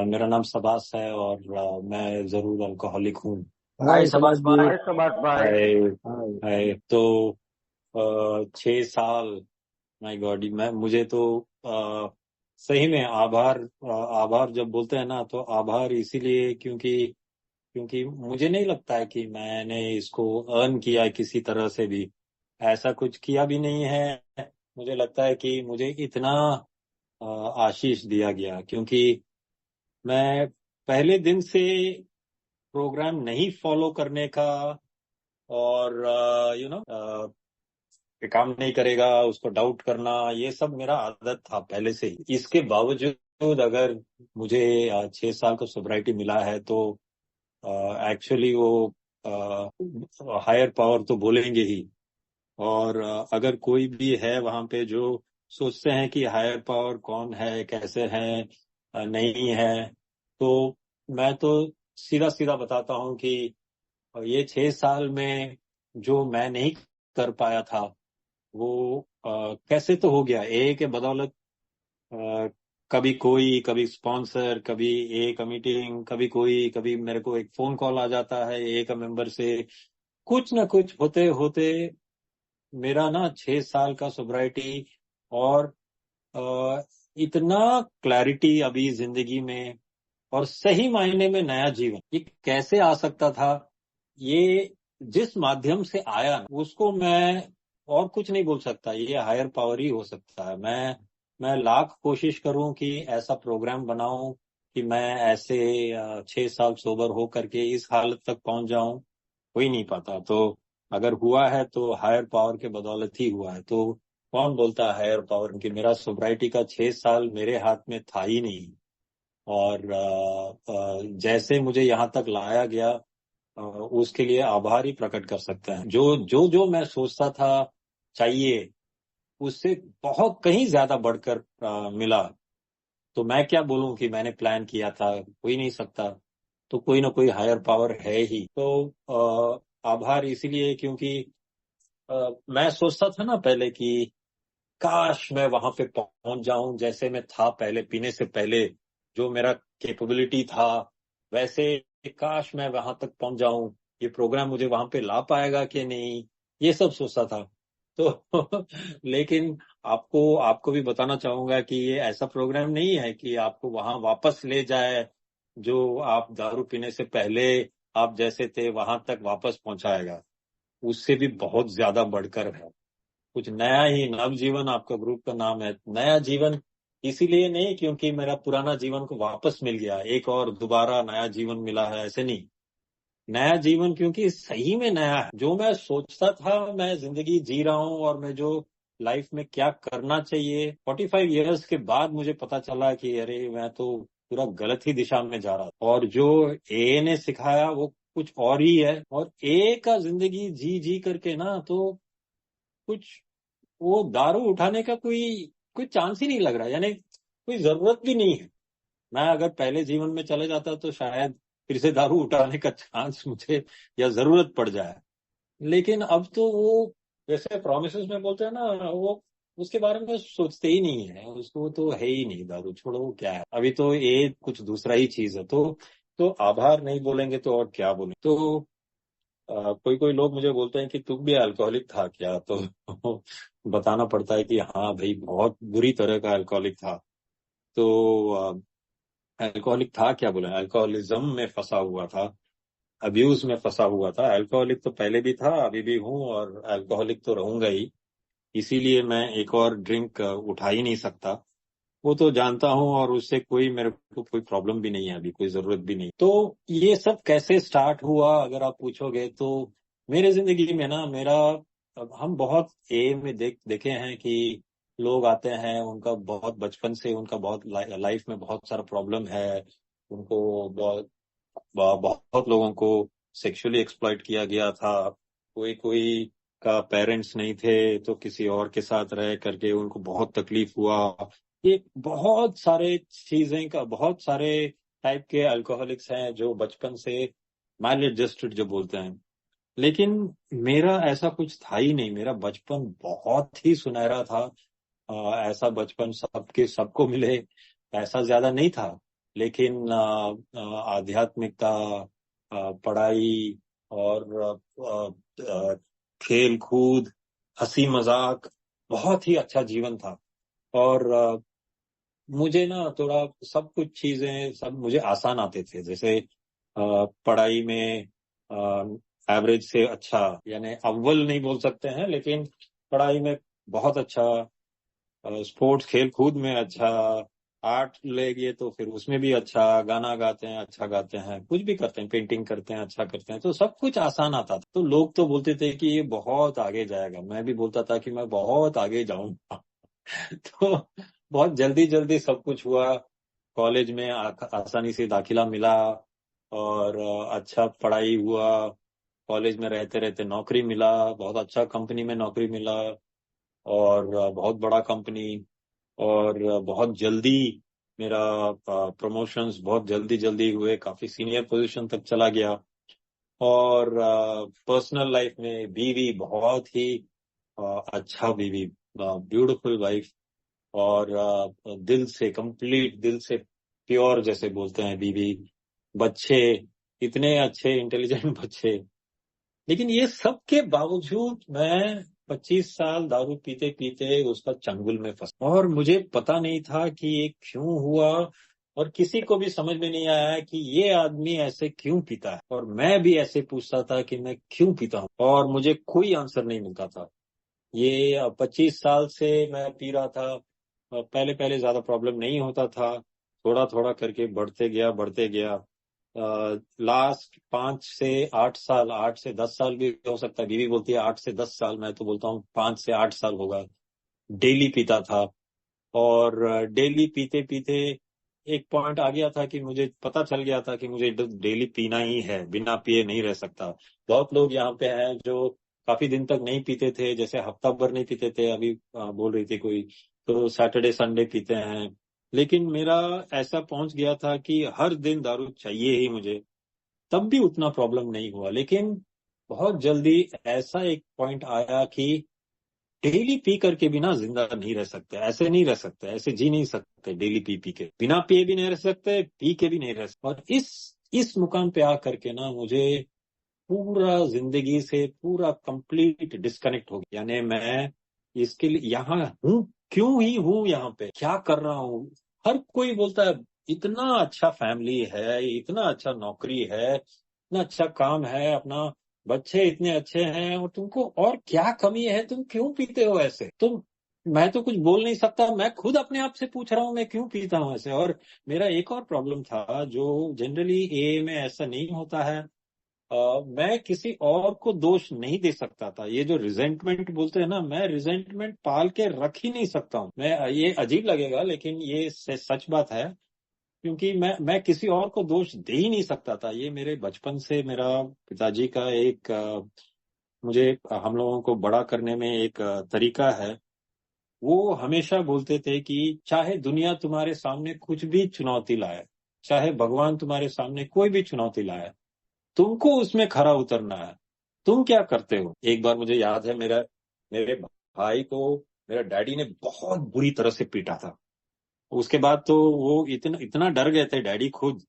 मेरा नाम सबास है और मैं जरूर अल्कोहलिक हूँ। हाय हाय सुभाष सबास जी। भाई। हाय सुभाष भाई। हाय। हाय। हाय। तो 6 साल, माय गॉड, मैं मुझे तो सही में आभार, आभार जब बोलते हैं ना तो आभार इसीलिए क्योंकि क्योंकि मुझे नहीं लगता है कि मैंने इसको अर्न किया है किसी तरह से भी। ऐसा कुछ किया भी नहीं है। मुझे लगता है कि मुझे इतना अ, आशीष दिया गया क्योंकि मैं पहले दिन से प्रोग्राम नहीं फॉलो करने का और ये काम नहीं करेगा उसको डाउट करना, ये सब मेरा आदत था पहले से ही। इसके बावजूद अगर मुझे 6 साल का सोब्राइटी मिला है तो एक्चुअली वो हायर पावर तो बोलेंगे ही। और अगर कोई भी है वहां पे जो सोचते हैं कि हायर पावर कौन है, कैसे है, नहीं है, तो मैं तो सीधा सीधा बताता हूँ कि ये 6 साल में जो मैं नहीं कर पाया था वो कैसे तो हो गया ए के बदौलत। अ, कभी कोई, कभी स्पॉन्सर, कभी ए का मीटिंग, कभी कोई, कभी मेरे को एक फोन कॉल आ जाता है ए का मेंबर से। कुछ ना कुछ होते होते मेरा ना 6 साल का सोब्राइटी और अ, इतना क्लैरिटी अभी जिंदगी में और सही मायने में नया जीवन ये कैसे आ सकता था, ये जिस माध्यम से आया उसको मैं और कुछ नहीं बोल सकता। ये हायर पावर ही हो सकता है। मैं लाख कोशिश करूं कि ऐसा प्रोग्राम बनाऊं कि मैं ऐसे 6 साल सोबर हो करके इस हालत तक पहुंच जाऊं। हो ही नहीं पाता। तो अगर हुआ है तो हायर पावर के बदौलत ही हुआ है। तो कौन बोलता है हायर पावर कि मेरा सोब्राइटी का 6 साल मेरे हाथ में था ही नहीं। और जैसे मुझे यहाँ तक लाया गया उसके लिए आभार ही प्रकट कर सकते हैं। जो जो जो मैं सोचता था चाहिए उससे बहुत कहीं ज्यादा बढ़कर मिला। तो मैं क्या बोलूं कि मैंने प्लान किया था, हो ही नहीं सकता। तो कोई ना कोई हायर पावर है ही। तो आभार इसीलिए क्योंकि मैं सोचता था ना पहले कि काश मैं वहां पे पहुंच जाऊं जैसे मैं था पहले, पीने से पहले जो मेरा कैपेबिलिटी था वैसे। काश मैं वहां तक पहुंच जाऊं, ये प्रोग्राम मुझे वहां पे ला पाएगा कि नहीं, ये सब सोचता था। तो लेकिन आपको आपको भी बताना चाहूंगा कि ये ऐसा प्रोग्राम नहीं है कि आपको वहां वापस ले जाए जो आप दारू पीने से पहले आप जैसे थे वहां तक वापस पहुंचाएगा। उससे भी बहुत ज्यादा बढ़कर है। कुछ नया ही, नव जीवन आपका ग्रुप का नाम है। नया जीवन इसीलिए नहीं क्योंकि मेरा पुराना जीवन को वापस मिल गया, एक और दोबारा नया जीवन मिला है, ऐसे नहीं। नया जीवन क्योंकि सही में नया है। जो मैं सोचता था मैं जिंदगी जी रहा हूँ और मैं जो लाइफ में क्या करना चाहिए 45 ईयर्स के बाद मुझे पता चला कि अरे मैं तो पूरा गलत ही दिशा में जा रहा था। और जो ए ने सिखाया वो कुछ और ही है। और ए का जिंदगी जी जी करके ना तो कुछ वो दारू उठाने का कोई कोई चांस ही नहीं लग रहा, यानी कोई जरूरत भी नहीं है। मैं अगर पहले जीवन में चले जाता तो शायद फिर से दारू उठाने का चांस मुझे या जरूरत पड़ जाए। लेकिन अब तो वो जैसे प्रोमिसेस में बोलते हैं ना, वो उसके बारे में सोचते ही नहीं है। उसको तो है ही नहीं, दारू छोड़ो वो क्या है। अभी तो ये कुछ दूसरा ही चीज है। तो आभार नहीं बोलेंगे तो और क्या बोलें। तो कोई कोई लोग मुझे बोलते हैं कि तुम भी अल्कोहलिक था क्या, तो बताना पड़ता है कि हाँ भाई बहुत बुरी तरह का अल्कोहलिक था। तो अल्कोहलिक था क्या बोले, अल्कोहलिज्म में फंसा हुआ था, अब्यूज में फंसा हुआ था। अल्कोहलिक तो पहले भी था, अभी भी हूँ और अल्कोहलिक तो रहूंगा ही। इसीलिए मैं एक और ड्रिंक उठा ही नहीं सकता। वो तो जानता हूँ और उससे कोई मेरे को कोई प्रॉब्लम भी नहीं है, अभी कोई जरूरत भी नहीं। तो ये सब कैसे स्टार्ट हुआ अगर आप पूछोगे तो मेरे जिंदगी में ना मेरा, अब हम बहुत ए में देखे हैं कि लोग आते हैं, उनका बहुत बचपन से उनका बहुत लाइफ में बहुत सारा प्रॉब्लम है। उनको बहुत लोगों को सेक्सुअली एक्सप्लॉइट किया गया था। कोई कोई का पेरेंट्स नहीं थे तो किसी और के साथ रह करके उनको बहुत तकलीफ हुआ। ये बहुत सारे चीजें का, बहुत सारे टाइप के अल्कोहलिक्स हैं जो बचपन से मैल एडजस्टेड जो बोलते हैं। लेकिन मेरा ऐसा कुछ था ही नहीं। मेरा बचपन बहुत ही सुनहरा था। ऐसा बचपन सबको मिले ऐसा ज्यादा नहीं था। लेकिन आध्यात्मिकता, पढ़ाई और खेल कूद, हंसी मजाक, बहुत ही अच्छा जीवन था। और मुझे ना थोड़ा सब कुछ चीजें सब मुझे आसान आते थे। जैसे पढ़ाई में एवरेज से अच्छा, यानी अव्वल नहीं बोल सकते हैं, लेकिन पढ़ाई में बहुत अच्छा, स्पोर्ट्स खेल कूद में अच्छा, आर्ट ले गए तो फिर उसमें भी अच्छा, गाना गाते हैं अच्छा गाते हैं, कुछ भी करते हैं, पेंटिंग करते हैं अच्छा करते हैं, तो सब कुछ आसान आता था। तो लोग तो बोलते थे कि ये बहुत आगे जाएगा, मैं भी बोलता था कि मैं बहुत आगे जाऊंगा। तो बहुत जल्दी जल्दी सब कुछ हुआ। कॉलेज में आसानी से दाखिला मिला और अच्छा पढ़ाई हुआ। कॉलेज में रहते रहते नौकरी मिला, बहुत अच्छा कंपनी में नौकरी मिला, और बहुत बड़ा कंपनी। और बहुत जल्दी मेरा प्रमोशंस बहुत जल्दी जल्दी हुए, काफी सीनियर पोजीशन तक चला गया। और पर्सनल लाइफ में बीवी बहुत ही अच्छा बीवी, ब्यूटीफुल वाइफ, और दिल से कंप्लीट, दिल से प्योर जैसे बोलते हैं बीवी, बच्चे इतने अच्छे इंटेलिजेंट बच्चे। लेकिन ये सब के बावजूद मैं 25 साल दारू पीते पीते उसका चंगुल में फंसा, और मुझे पता नहीं था कि ये क्यों हुआ, और किसी को भी समझ में नहीं आया कि ये आदमी ऐसे क्यों पीता है। और मैं भी ऐसे पूछता था कि मैं क्यों पीता हूँ, और मुझे कोई आंसर नहीं मिलता था। ये 25 साल से मैं पी रहा था। पहले पहले ज्यादा प्रॉब्लम नहीं होता था, थोड़ा थोड़ा करके बढ़ते गया बढ़ते गया। लास्ट 5 से 8 साल, 8 से 10 साल भी हो सकता है, बीवी बोलती है 8 से 10 साल, मैं तो बोलता हूँ 5 से 8 साल होगा, डेली पीता था। और डेली पीते पीते एक पॉइंट आ गया था कि मुझे पता चल गया था कि मुझे डेली पीना ही है, बिना पिए नहीं रह सकता। बहुत लोग यहाँ पे हैं जो काफी दिन तक नहीं पीते थे, जैसे हफ्ता भर नहीं पीते थे, अभी बोल रही थी कोई, तो सैटरडे संडे पीते हैं। लेकिन मेरा ऐसा पहुंच गया था कि हर दिन दारू चाहिए ही मुझे। तब भी उतना प्रॉब्लम नहीं हुआ, लेकिन बहुत जल्दी ऐसा एक पॉइंट आया कि डेली पी करके बिना जिंदा नहीं रह सकते, ऐसे नहीं रह सकते, ऐसे जी नहीं सकते, डेली पी पी के बिना पिए भी नहीं रह सकते, पी के भी नहीं रह सकते। और इस मुकाम पे आकर के ना मुझे पूरा जिंदगी से पूरा कंप्लीट डिस्कनेक्ट हो गया। यानी मैं इसके लिए यहाँ हूँ, क्यों ही हूँ यहाँ पे, क्या कर रहा हूँ। हर कोई बोलता है इतना अच्छा फैमिली है, इतना अच्छा नौकरी है, इतना अच्छा काम है अपना, बच्चे इतने अच्छे हैं, और तुमको और क्या कमी है, तुम क्यों पीते हो ऐसे तुम। मैं तो कुछ बोल नहीं सकता, मैं खुद अपने आप से पूछ रहा हूँ मैं क्यों पीता हूँ ऐसे। और मेरा एक और प्रॉब्लम था जो जनरली ए में ऐसा नहीं होता है, मैं किसी और को दोष नहीं दे सकता था। ये जो रिजेंटमेंट बोलते हैं ना, मैं रिजेंटमेंट पाल के रख ही नहीं सकता हूँ। मैं, ये अजीब लगेगा लेकिन ये सच बात है, क्योंकि मैं किसी और को दोष दे ही नहीं सकता था। ये मेरे बचपन से मेरा पिताजी का एक मुझे हम लोगों को बड़ा करने में एक तरीका है। वो हमेशा बोलते थे कि चाहे दुनिया तुम्हारे सामने कुछ भी चुनौती लाए, चाहे भगवान तुम्हारे सामने कोई भी चुनौती लाए, तुमको उसमें खरा उतरना है। तुम क्या करते हो। एक बार मुझे याद है, मेरा मेरे भाई को मेरा डैडी ने बहुत बुरी तरह से पीटा था। उसके बाद तो वो इतना इतना डर गए थे डैडी खुद,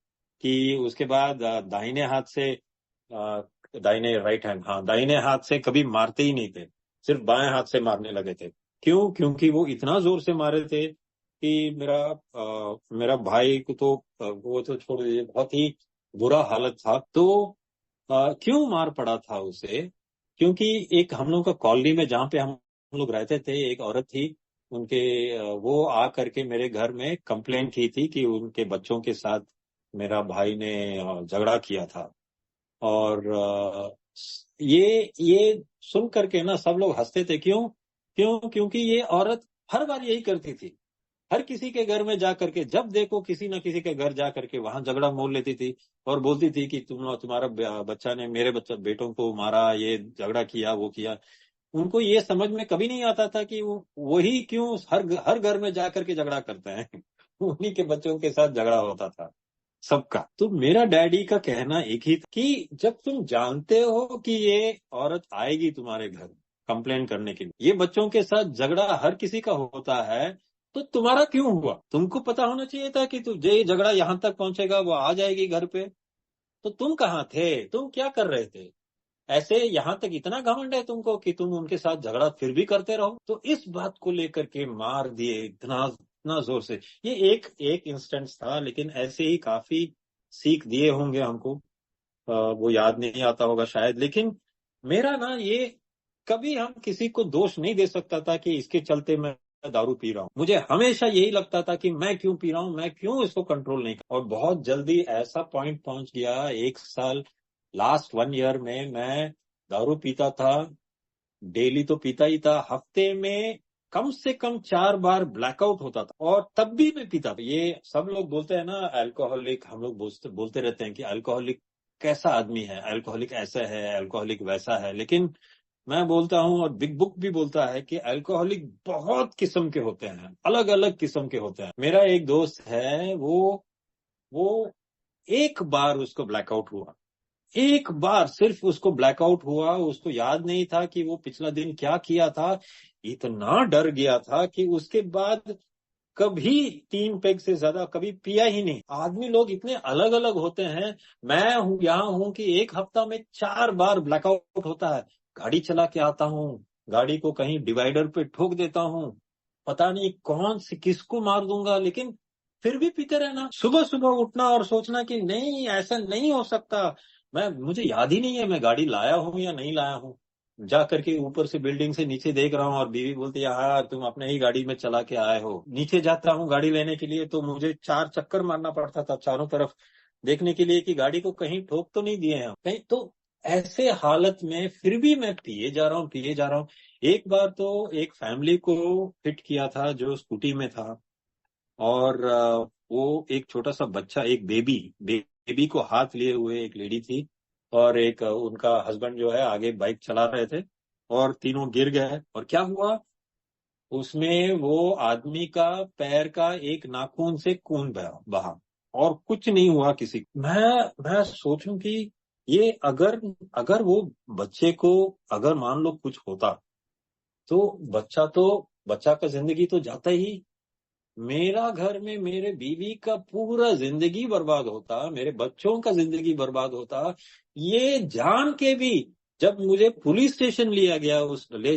कि उसके बाद दाहिने हाथ से, अ, दाहिने राइट हैंड, हाँ दाहिने हाथ से कभी मारते ही नहीं थे, सिर्फ बाएं हाथ से मारने लगे थे। क्यों? क्योंकि वो इतना जोर से मारे थे कि मेरा भाई को तो वो तो छोड़ दीजिए, बहुत ही बुरा हालत था। तो क्यों मार पड़ा था उसे? क्योंकि एक हम लोग का कॉलोनी में जहाँ पे हम लोग रहते थे, एक औरत थी, उनके वो आ करके मेरे घर में कंप्लेन की थी कि उनके बच्चों के साथ मेरा भाई ने झगड़ा किया था। और ये सुन करके ना सब लोग हंसते थे। क्यों? क्यों? क्योंकि ये औरत हर बार यही करती थी, हर किसी के घर में जा करके, जब देखो किसी ना किसी के घर जा करके वहां झगड़ा मोल लेती थी, और बोलती थी कि तुम्हारा बच्चा ने मेरे बच्चा बेटों को मारा, ये झगड़ा किया वो किया। उनको ये समझ में कभी नहीं आता था कि वो वही क्यों हर हर घर में जा करके झगड़ा करते हैं। उन्हीं के बच्चों के साथ झगड़ा होता था सबका। तो मेरा डैडी का कहना एक ही था कि जब तुम जानते हो कि ये औरत आएगी तुम्हारे घर कंप्लेन करने के लिए, ये बच्चों के साथ झगड़ा हर किसी का होता है, तो तुम्हारा क्यों हुआ? तुमको पता होना चाहिए था कि ये झगड़ा यहां तक पहुंचेगा, वो आ जाएगी घर पे। तो तुम कहाँ थे? तुम क्या कर रहे थे? ऐसे यहां तक इतना घमंड है तुमको कि तुम उनके साथ झगड़ा फिर भी करते रहो। तो इस बात को लेकर के मार दिए इतना इतना जोर से। ये एक एक इंस्टेंस था, लेकिन ऐसे ही काफी सीख दिए होंगे हमको। वो याद नहीं आता होगा शायद, लेकिन मेरा ना ये, कभी हम किसी को दोष नहीं दे सकता था कि इसके चलते मैं दारू पी रहा हूँ। मुझे हमेशा यही लगता था कि मैं क्यों पी रहा हूँ, मैं क्यों इसको कंट्रोल नहीं कर। और बहुत जल्दी ऐसा पॉइंट पहुंच गया, 1 साल, लास्ट 1 ईयर में मैं दारू पीता था। डेली तो पीता ही था, हफ्ते में कम से कम 4 बार ब्लैकआउट होता था, और तब भी मैं पीता था। ये सब लोग बोलते हैं ना अल्कोहलिक, हम लोग बोलते रहते हैं कि अल्कोहलिक कैसा आदमी है, अल्कोहलिक ऐसा है, अल्कोहलिक वैसा है। लेकिन मैं बोलता हूं, और बिग बुक भी बोलता है कि अल्कोहलिक बहुत किस्म के होते हैं, अलग अलग किस्म के होते हैं। मेरा एक दोस्त है, वो एक बार उसको ब्लैकआउट हुआ, एक बार सिर्फ उसको ब्लैकआउट हुआ, उसको याद नहीं था कि वो पिछला दिन क्या किया था। इतना डर गया था कि उसके बाद कभी 3 पेग से ज्यादा कभी पिया ही नहीं। आदमी लोग इतने अलग अलग होते हैं। मैं हूं यहाँ हूं कि एक हफ्ता में 4 बार ब्लैकआउट होता है। गाड़ी चला के आता हूँ, गाड़ी को कहीं डिवाइडर पे ठोक देता हूँ, पता नहीं कौन से किसको मार दूंगा, लेकिन फिर भी पीते रहना। सुबह सुबह उठना और सोचना कि नहीं, ऐसा नहीं हो सकता। मुझे याद ही नहीं है मैं गाड़ी लाया हूं या नहीं लाया हूं। जा करके ऊपर से बिल्डिंग से नीचे देख रहा हूँ, और बीवी बोलती है यार तुम अपने ही गाड़ी में चला के आए हो। नीचे जाता हूँ गाड़ी लेने के लिए, तो मुझे 4 चक्कर मारना पड़ता था चारों तरफ, देखने के लिए कि गाड़ी को कहीं ठोक तो नहीं दिए हैं कहीं। तो ऐसे हालत में फिर भी मैं पिए जा रहा हूँ, पिए जा रहा हूँ। एक बार तो एक फैमिली को हिट किया था जो स्कूटी में था, और वो एक छोटा सा बच्चा, एक बेबी को हाथ लिए हुए एक लेडी थी, और एक उनका हस्बैंड जो है आगे बाइक चला रहे थे, और तीनों गिर गए। और क्या हुआ, उसमें वो आदमी का पैर का एक नाखून से खून बहा, और कुछ नहीं हुआ किसी को। मैं सोचूं कि ये अगर अगर वो बच्चे को, अगर मान लो कुछ होता, तो बच्चा का जिंदगी तो जाता ही। मेरा घर में मेरे बीवी का पूरा जिंदगी बर्बाद होता, मेरे बच्चों का जिंदगी बर्बाद होता। ये जान के भी जब मुझे पुलिस स्टेशन ले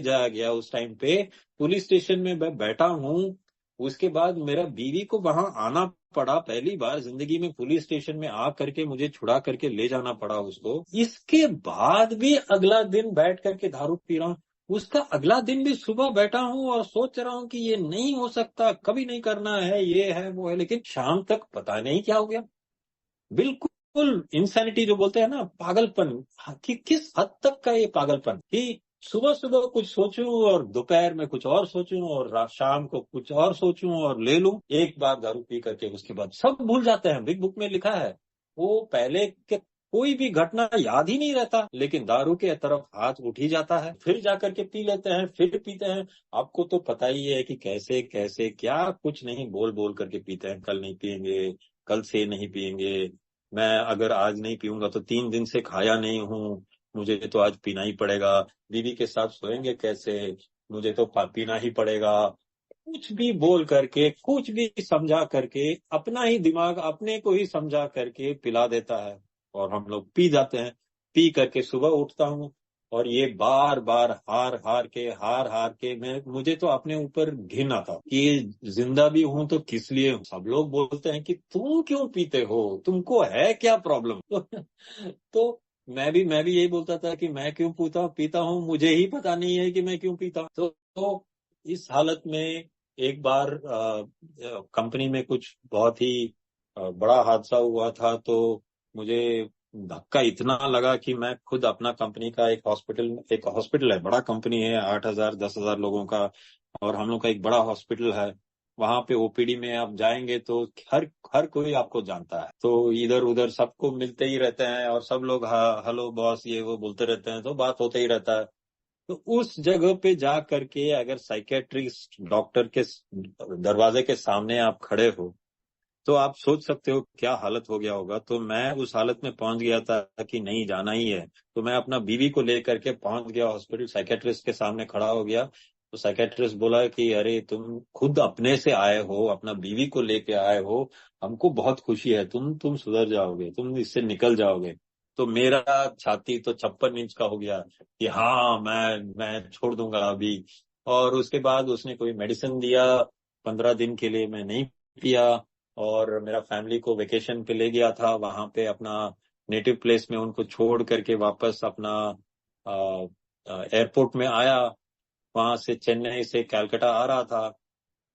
जाया गया, उस टाइम पे पुलिस स्टेशन में मैं बैठा हूँ। उसके बाद मेरा बीवी को वहां आना पड़ा, पहली बार जिंदगी में पुलिस स्टेशन में आ करके मुझे छुड़ा करके ले जाना पड़ा उसको। इसके बाद भी अगला दिन बैठ करके दारू पी रहा हूँ। उसका अगला दिन भी सुबह बैठा हूं और सोच रहा हूं कि ये नहीं हो सकता, कभी नहीं करना है, ये है वो है, लेकिन शाम तक पता नहीं क्या हो गया। बिल्कुल इंसैनिटी जो बोलते हैं ना, पागलपन। कि किस हद तक का ये पागलपन कि सुबह सुबह कुछ सोचूं और दोपहर में कुछ और सोचूं और शाम को कुछ और सोचूं और ले लूं एक बार दारू पी करके, उसके बाद सब भूल जाते हैं। बिग बुक में लिखा है, वो पहले के कोई भी घटना याद ही नहीं रहता, लेकिन दारू के तरफ हाथ उठ ही जाता है, फिर जाकर के पी लेते हैं, फिर पीते हैं। आपको तो पता ही है कि कैसे कैसे क्या कुछ नहीं बोल बोल करके पीते हैं। कल नहीं पियेंगे, कल से नहीं पियेंगे, मैं अगर आज नहीं पीऊंगा तो 3 दिन से खाया नहीं हूँ, मुझे तो आज पीना ही पड़ेगा। बीवी के साथ सोएंगे कैसे, मुझे तो पीना ही पड़ेगा। कुछ भी बोल करके, कुछ भी समझा करके, अपना ही दिमाग अपने को ही समझा करके पिला देता है, और हम लोग पी जाते हैं। पी करके सुबह उठता हूँ, और ये बार बार हार हार के मुझे तो अपने ऊपर घिन आता कि जिंदा भी हूं तो किस लिए हूं। सब लोग बोलते हैं कि तुम क्यों पीते हो, तुमको है क्या प्रॉब्लम। तो मैं भी यही बोलता था कि मैं क्यों पीता हूँ, मुझे ही पता नहीं है कि मैं क्यों पीता हूँ। तो इस हालत में एक बार कंपनी में कुछ बहुत ही बड़ा हादसा हुआ था, तो मुझे धक्का इतना लगा कि मैं खुद अपना कंपनी का एक हॉस्पिटल है, बड़ा कंपनी है, 8,000 10,000 लोगों का, और हम लोग का एक बड़ा हॉस्पिटल है। वहां पे ओपीडी में आप जाएंगे तो हर हर कोई आपको जानता है, तो इधर उधर सबको मिलते ही रहते हैं, और सब लोग हेलो बॉस ये वो बोलते रहते हैं, तो बात होते ही रहता है। तो उस जगह पे जा करके अगर साइकेट्रिस्ट डॉक्टर के दरवाजे के सामने आप खड़े हो, तो आप सोच सकते हो क्या हालत हो गया होगा। तो मैं उस हालत में पहुंच गया था कि नहीं जाना ही है। तो मैं अपना बीवी को लेकर के पहुंच गया हॉस्पिटल, साइकेट्रिस्ट के सामने खड़ा हो गया। तो साइकेट्रिस्ट बोला कि अरे तुम खुद अपने से आए हो, अपना बीवी को लेके आए हो, हमको बहुत खुशी है, तुम सुधर जाओगे, तुम इससे निकल जाओगे। तो मेरा छाती तो 56 इंच का हो गया कि हाँ मैं छोड़ दूंगा अभी। और उसके बाद उसने कोई मेडिसिन दिया, 15 दिन के लिए मैं नहीं पिया। और मेरा फैमिली को वेकेशन पे ले गया था, वहां पे अपना नेटिव प्लेस में उनको छोड़ करके वापस अपना एयरपोर्ट में आया। वहां से चेन्नई से कलकत्ता आ रहा था,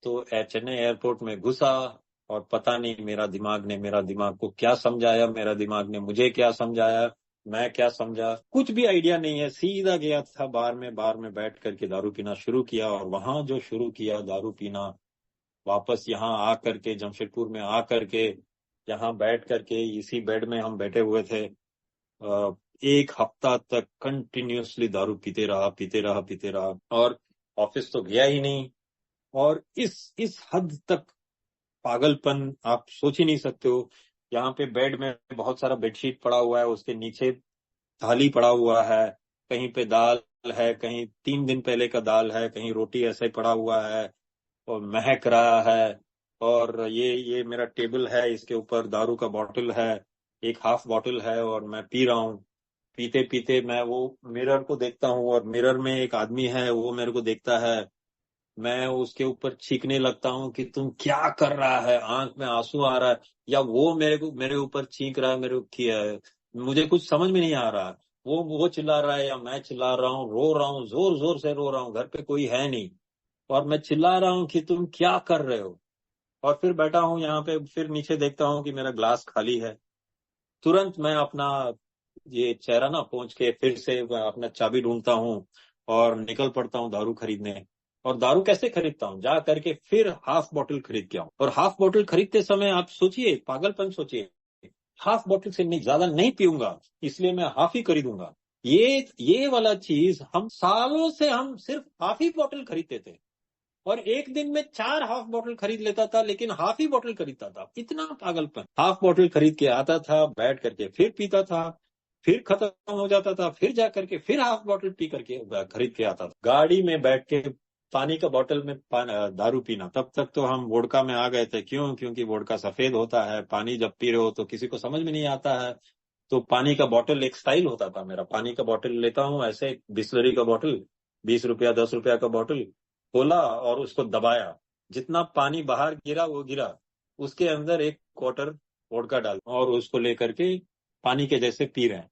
तो चेन्नई एयरपोर्ट में घुसा। और पता नहीं मेरा दिमाग को क्या समझाया, मेरा दिमाग ने मुझे क्या समझाया, मैं क्या समझा, कुछ भी आइडिया नहीं है। सीधा गया था बार में बैठ करके दारू पीना शुरू किया। और वहां जो शुरू किया दारू पीना, वापस यहाँ आ करके जमशेदपुर में आ करके यहाँ बैठ करके इसी बेड में हम बैठे हुए थे। 1 हफ्ता तक कंटिन्यूअसली दारू पीते रहा। और ऑफिस तो गया ही नहीं। और इस हद तक पागलपन आप सोच ही नहीं सकते हो। यहाँ पे बेड में बहुत सारा बेडशीट पड़ा हुआ है, उसके नीचे थाली पड़ा हुआ है, कहीं पे दाल है, कहीं 3 दिन पहले का दाल है, कहीं रोटी ऐसे ही पड़ा हुआ है और महक रहा है। और ये मेरा टेबल है, इसके ऊपर दारू का बॉटल है, एक हाफ बॉटल है और मैं पी रहा हूँ। पीते पीते मैं वो मिरर को देखता हूँ और मिरर में एक आदमी है, वो मेरे को देखता है। मैं उसके ऊपर चीखने लगता हूँ कि तुम क्या कर रहा है, आंख में आंसू आ रहा है, या वो मेरे ऊपर चीख रहा है, मेरे को किया है, मुझे कुछ समझ में नहीं आ रहा। वो चिल्ला रहा है या मैं चिल्ला रहा हूँ, रो रहा हूँ, जोर जोर से रो रहा हूँ, घर पे कोई है नहीं। और मैं चिल्ला रहा हूँ कि तुम क्या कर रहे हो। और फिर बैठा हूँ यहाँ पे, फिर नीचे देखता हूँ कि मेरा ग्लास खाली है। तुरंत मैं अपना ये चेहरा ना पहुंच के फिर से अपना चाबी ढूंढता हूँ और निकल पड़ता हूँ दारू खरीदने। और दारू कैसे खरीदता हूँ, जा करके फिर हाफ बोतल खरीद के आऊं। और हाफ बोतल खरीदते समय आप सोचिए, पागलपन सोचिए, हाफ बोतल से नहीं, ज्यादा नहीं पीऊंगा, इसलिए मैं हाफ ही खरीदूंगा। ये वाला चीज हम सालों से हम सिर्फ हाफ ही बोतल खरीदते थे। और एक दिन में 4 हाफ बोतल खरीद लेता था, लेकिन हाफ ही बोतल खरीदता था। इतना पागलपन। हाफ बोतल खरीद के आता था, बैठ करके फिर पीता था, फिर खत्म हो जाता था, फिर जा करके फिर हाफ बोतल पी करके खरीद के आता था। गाड़ी में बैठ के पानी का बोतल में दारू पीना। तब तक तो हम वोडका में आ गए थे। क्यों? क्योंकि वोडका सफेद होता है, पानी जब पी रहे हो तो किसी को समझ में नहीं आता है। तो पानी का बोतल एक स्टाइल होता था मेरा। पानी का बोतल लेता हूँ ऐसे, बिस्लरी का बोतल, 20 रुपया 10 रुपया का बोतल खोला और उसको दबाया, जितना पानी बाहर गिरा वो गिरा, उसके अंदर एक क्वार्टर वोडका डाल और उसको लेकर के पानी के जैसे पी रहे हैं।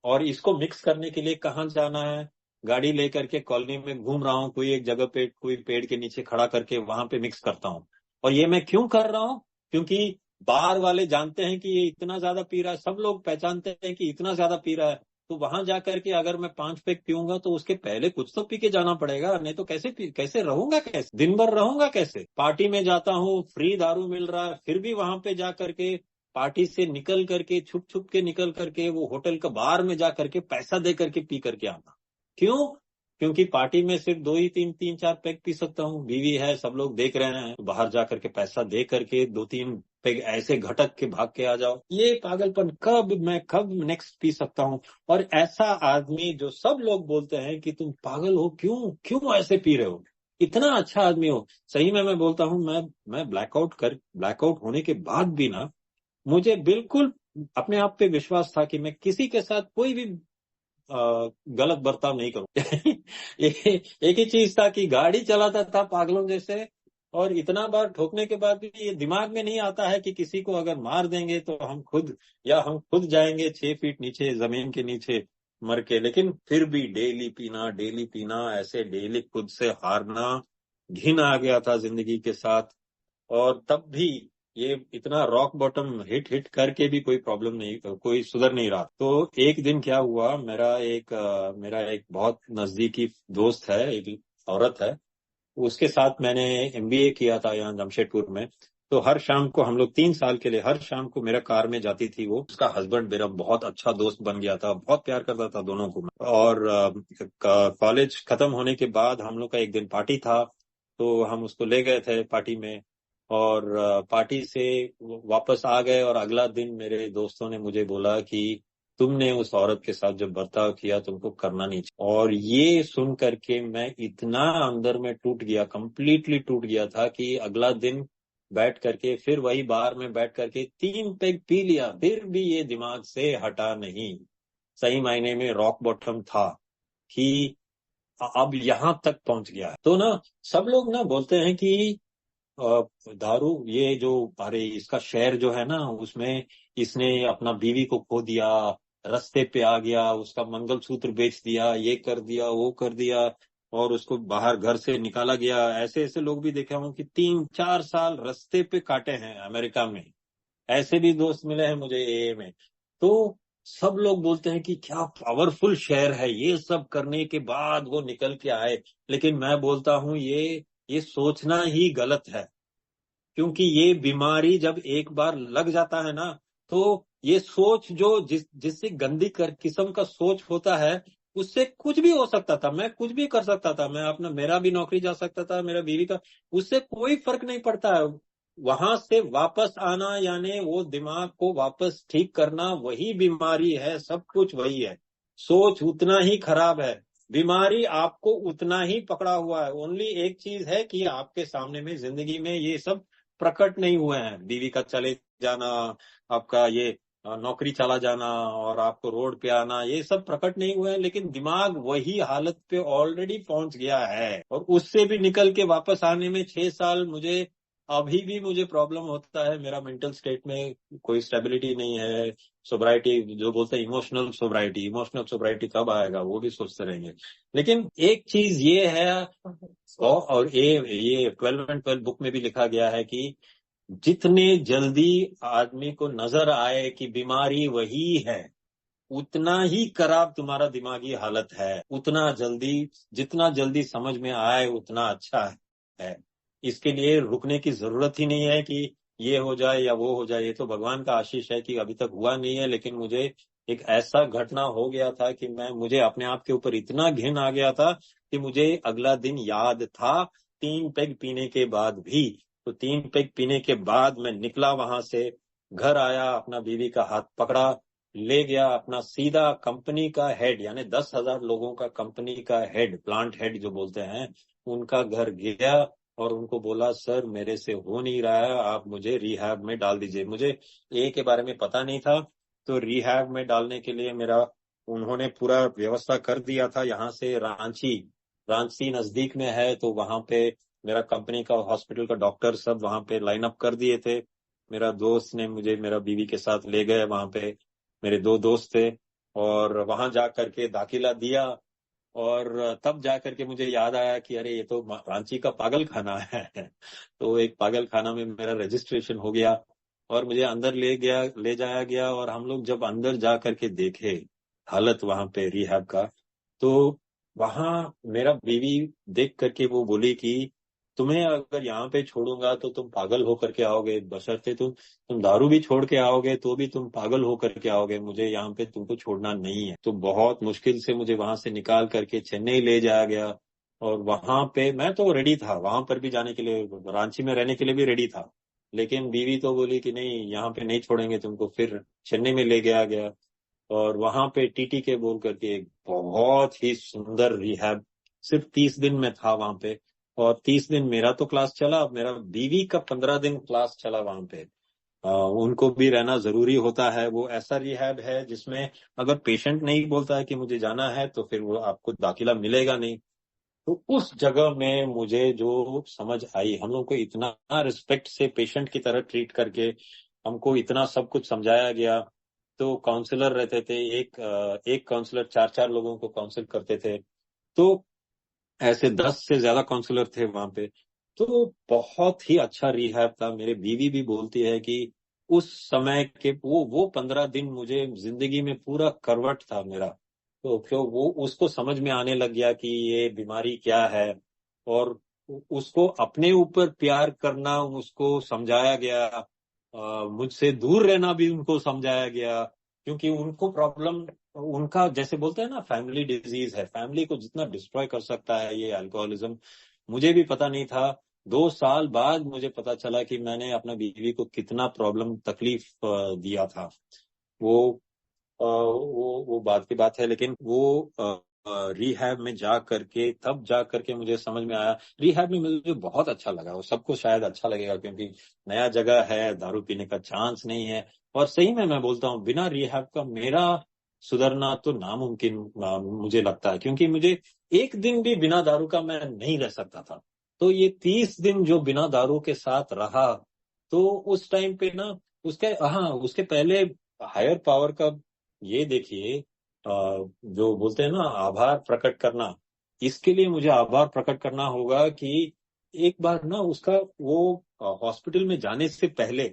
और इसको मिक्स करने के लिए कहाँ जाना है, गाड़ी लेकर के कॉलोनी में घूम रहा हूँ, कोई एक जगह पे कोई पेड़ के नीचे खड़ा करके वहां पे मिक्स करता हूँ। और ये मैं क्यों कर रहा हूँ? क्योंकि बाहर वाले जानते हैं कि ये इतना ज्यादा पी रहा है, सब लोग पहचानते हैं कि इतना ज्यादा पी रहा है। तो वहां जाकर के अगर मैं 5 पैक पीऊंगा तो उसके पहले कुछ तो पी के जाना पड़ेगा, नहीं तो कैसे रहूंगा, कैसे दिन भर रहूंगा, कैसे? पार्टी में जाता हूँ, फ्री दारू मिल रहा है, फिर भी वहां पे जा करके पार्टी से निकल करके छुप छुप के निकल करके वो होटल का बार में जा करके पैसा दे करके पी करके आना। क्यों? क्योंकि पार्टी में सिर्फ 2 ही 3 4 पैक पी सकता हूँ, बीवी है, सब लोग देख रहे हैं, तो बाहर जा करके पैसा दे करके 2 3 पैक ऐसे घटक के भाग के आ जाओ। ये पागलपन कब नेक्स्ट पी सकता हूँ? और ऐसा आदमी जो सब लोग बोलते हैं कि तुम पागल हो, क्यों क्यों ऐसे पी रहे हो, इतना अच्छा आदमी हो। सही में मैं बोलता हूँ, मैं ब्लैकआउट होने के बाद भी ना, मुझे बिल्कुल अपने आप पे विश्वास था कि मैं किसी के साथ कोई भी गलत बर्ताव नहीं करूं। एक ही चीज था कि गाड़ी चलाता था पागलों जैसे। और इतना बार ठोकने के बाद भी ये दिमाग में नहीं आता है कि किसी को अगर मार देंगे तो हम खुद जाएंगे 6 फीट नीचे, जमीन के नीचे मर के। लेकिन फिर भी डेली पीना, ऐसे डेली खुद से हारना, घिन आ गया था जिंदगी के साथ। और तब भी ये इतना रॉक बॉटम हिट हिट करके भी कोई प्रॉब्लम नहीं, कोई सुधर नहीं रहा। तो एक दिन क्या हुआ, मेरा एक बहुत नजदीकी दोस्त है, एक औरत है, उसके साथ मैंने एमबीए किया था यहाँ जमशेदपुर में। तो हर शाम को हम लोग 3 साल के लिए हर शाम को मेरा कार में जाती थी वो। उसका हस्बैंड मेरा बहुत अच्छा दोस्त बन गया था, बहुत प्यार करता था दोनों को। और कॉलेज खत्म होने के बाद हम लोग का एक दिन पार्टी था, तो हम उसको ले गए थे पार्टी में। और पार्टी से वापस आ गए और अगला दिन मेरे दोस्तों ने मुझे बोला कि तुमने उस औरत के साथ जो बर्ताव किया तुमको करना नहीं चाहिए। और ये सुन करके मैं इतना अंदर में टूट गया, कंप्लीटली टूट गया था कि अगला दिन बैठ करके फिर वही बार में बैठ करके 3 पेग पी लिया, फिर भी ये दिमाग से हटा नहीं। सही मायने में रॉक बॉटम था कि अब यहां तक पहुंच गया है। तो ना सब लोग ना बोलते हैं कि दारू ये जो, अरे इसका शेयर जो है ना उसमें इसने अपना बीवी को खो दिया, रास्ते पे आ गया, उसका मंगलसूत्र बेच दिया, ये कर दिया वो कर दिया, और उसको बाहर घर से निकाला गया। ऐसे ऐसे लोग भी देखे हूं कि 3-4 साल रास्ते पे काटे हैं अमेरिका में। ऐसे भी दोस्त मिले हैं मुझे एए में। तो सब लोग बोलते हैं कि क्या पावरफुल शहर है, ये सब करने के बाद वो निकल के आए। लेकिन मैं बोलता हूं ये सोचना ही गलत है। क्योंकि ये बीमारी जब एक बार लग जाता है ना, तो ये सोच जो जिससे गंदी किस्म का सोच होता है, उससे कुछ भी हो सकता था, मैं कुछ भी कर सकता था, मैं अपना मेरा भी नौकरी जा सकता था, मेरा बीवी का, उससे कोई फर्क नहीं पड़ता है। वहां से वापस आना यानी वो दिमाग को वापस ठीक करना, वही बीमारी है, सब कुछ वही है। सोच उतना ही खराब है, बीमारी आपको उतना ही पकड़ा हुआ है। ओनली एक चीज है कि आपके सामने में जिंदगी में ये सब प्रकट नहीं हुए हैं, बीवी का चले जाना, आपका ये नौकरी चला जाना, और आपको रोड पे आना, ये सब प्रकट नहीं हुए हैं। लेकिन दिमाग वही हालत पे ऑलरेडी पहुंच गया है, और उससे भी निकल के वापस आने में 6 साल मुझे, अभी भी मुझे प्रॉब्लम होता है। मेरा मेंटल स्टेट में कोई स्टेबिलिटी नहीं है। सोब्राइटी जो बोलते हैं, इमोशनल सोब्राइटी कब आएगा वो भी सोचते रहेंगे। लेकिन एक चीज ये है, और ये 12 and 12 बुक में भी लिखा गया है कि जितने जल्दी आदमी को नजर आए कि बीमारी वही है, उतना ही खराब तुम्हारा दिमागी हालत है। उतना जल्दी, जितना जल्दी समझ में आए उतना अच्छा है। इसके लिए रुकने की जरूरत ही नहीं है कि ये हो जाए या वो हो जाए। ये तो भगवान का आशीष है कि अभी तक हुआ नहीं है। लेकिन मुझे एक ऐसा घटना हो गया था कि मुझे अपने आप के ऊपर इतना घिन आ गया था कि मुझे अगला दिन याद था, 3 पेग पीने के बाद भी। तो 3 पेग पीने के बाद मैं निकला वहां से, घर आया, अपना बीवी का हाथ पकड़ा, ले गया अपना सीधा कंपनी का हेड, यानी 10,000 लोगों का कंपनी का हेड, प्लांट हेड जो बोलते हैं, उनका घर गया और उनको बोला, सर मेरे से हो नहीं रहा है, आप मुझे रिहैब में डाल दीजिए। मुझे ए के बारे में पता नहीं था, तो रिहैब में डालने के लिए मेरा, उन्होंने पूरा व्यवस्था कर दिया था। यहाँ से रांची, रांची नजदीक में है, तो वहां पे मेरा कंपनी का हॉस्पिटल का डॉक्टर सब वहां पे लाइन अप कर दिए थे। मेरा दोस्त ने मुझे मेरा बीवी के साथ ले गए वहां पे, मेरे 2 दोस्त थे, और वहां जा करके दाखिला दिया। और तब जा करके मुझे याद आया कि अरे ये तो रांची का पागल खाना है। तो एक पागल खाना में मेरा रजिस्ट्रेशन हो गया, और मुझे अंदर ले जाया गया। और हम लोग जब अंदर जा करके देखे हालत वहां पे रिहैब का, तो वहां मेरा बीवी देख करके वो बोली कि तुम्हें अगर यहाँ पे छोड़ूंगा तो तुम पागल होकर के आओगे, बशर्ते तुम दारू भी छोड़ के आओगे तो भी तुम पागल होकर के आओगे, मुझे यहाँ पे तुमको छोड़ना नहीं है। तो बहुत मुश्किल से मुझे वहां से निकाल करके चेन्नई ले जाया गया। और वहां पे मैं तो रेडी था वहां पर भी जाने के लिए, रांची में रहने के लिए भी रेडी था। लेकिन बीवी तो बोली कि नहीं, यहाँ पे नहीं छोड़ेंगे तुमको। फिर चेन्नई में ले गया गया, और वहां पे टीटी के बोल करके एक बहुत ही सुंदर रिहैब, सिर्फ 30 दिन में था वहां पे। और 30 दिन मेरा तो क्लास चला, मेरा बीवी का 15 दिन क्लास चला वहां पे। उनको भी रहना जरूरी होता है। वो ऐसा रिहैब है जिसमें अगर पेशेंट नहीं बोलता है कि मुझे जाना है, तो फिर वो आपको दाखिला मिलेगा नहीं। तो उस जगह में मुझे जो समझ आई, हम लोग को इतना रिस्पेक्ट से पेशेंट की तरह ट्रीट करके हमको इतना सब कुछ समझाया गया। तो काउंसलर रहते थे, एक काउंसलर 4-4 लोगों को काउंसिल करते थे। तो ऐसे 10 से ज्यादा काउंसलर थे वहां पे। तो बहुत ही अच्छा रिहैब था। मेरे बीवी भी बोलती है कि उस समय के वो 15 दिन मुझे जिंदगी में पूरा करवट था मेरा। तो क्यों वो उसको समझ में आने लग गया कि ये बीमारी क्या है। और उसको अपने ऊपर प्यार करना उसको समझाया गया। मुझसे दूर रहना भी उनको समझाया गया, क्योंकि उनको प्रॉब्लम, उनका जैसे बोलते हैं ना, फैमिली डिजीज है, फैमिली को जितना डिस्ट्रॉय कर सकता है ये अल्कोहलिज्म। मुझे भी पता नहीं था। 2 साल बाद मुझे पता चला कि मैंने अपना बीवी को कितना प्रॉब्लम तकलीफ दिया था। वो वो बात की बात है, लेकिन वो रिहैब में जा करके तब जा करके मुझे समझ में आया। रिहैब में मुझे बहुत अच्छा लगा, वो सबको शायद अच्छा लगेगा क्योंकि नया जगह है, दारू पीने का चांस नहीं है। और सही में मैं बोलता हूँ, बिना रिहैब का मेरा सुधरना तो नामुमकिन मुझे लगता है, क्योंकि मुझे एक दिन भी बिना दारू का मैं नहीं रह सकता था। तो ये 30 दिन जो बिना दारू के साथ रहा, तो उस टाइम पे ना, उसके हाँ उसके पहले हायर पावर का ये देखिए, जो बोलते हैं ना आभार प्रकट करना, इसके लिए मुझे आभार प्रकट करना होगा कि एक बार ना उसका वो हॉस्पिटल में जाने से पहले,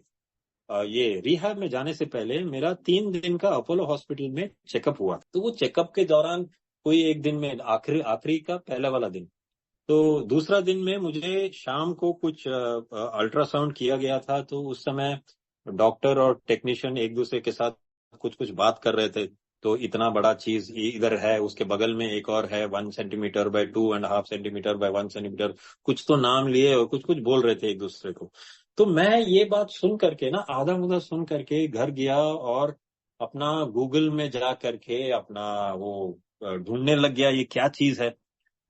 ये रिहैब में जाने से पहले मेरा 3 दिन का अपोलो हॉस्पिटल में चेकअप हुआ। तो वो चेकअप के दौरान कोई एक दिन में आखिरी आखिरी का पहला वाला दिन, तो दूसरा दिन में मुझे शाम को कुछ अल्ट्रासाउंड किया गया था। तो उस समय डॉक्टर और टेक्नीशियन एक दूसरे के साथ कुछ कुछ बात कर रहे थे। तो इतना बड़ा चीज इधर है, उसके बगल में एक और है, 1 centimetre bye 2.5 centimetre bye 1 centimetre, कुछ तो नाम लिए और कुछ कुछ बोल रहे थे एक दूसरे को। तो मैं ये बात सुन करके ना, आधा मुद्दा सुन करके घर गया और अपना गूगल में जा करके अपना वो ढूंढने लग गया, ये क्या चीज है।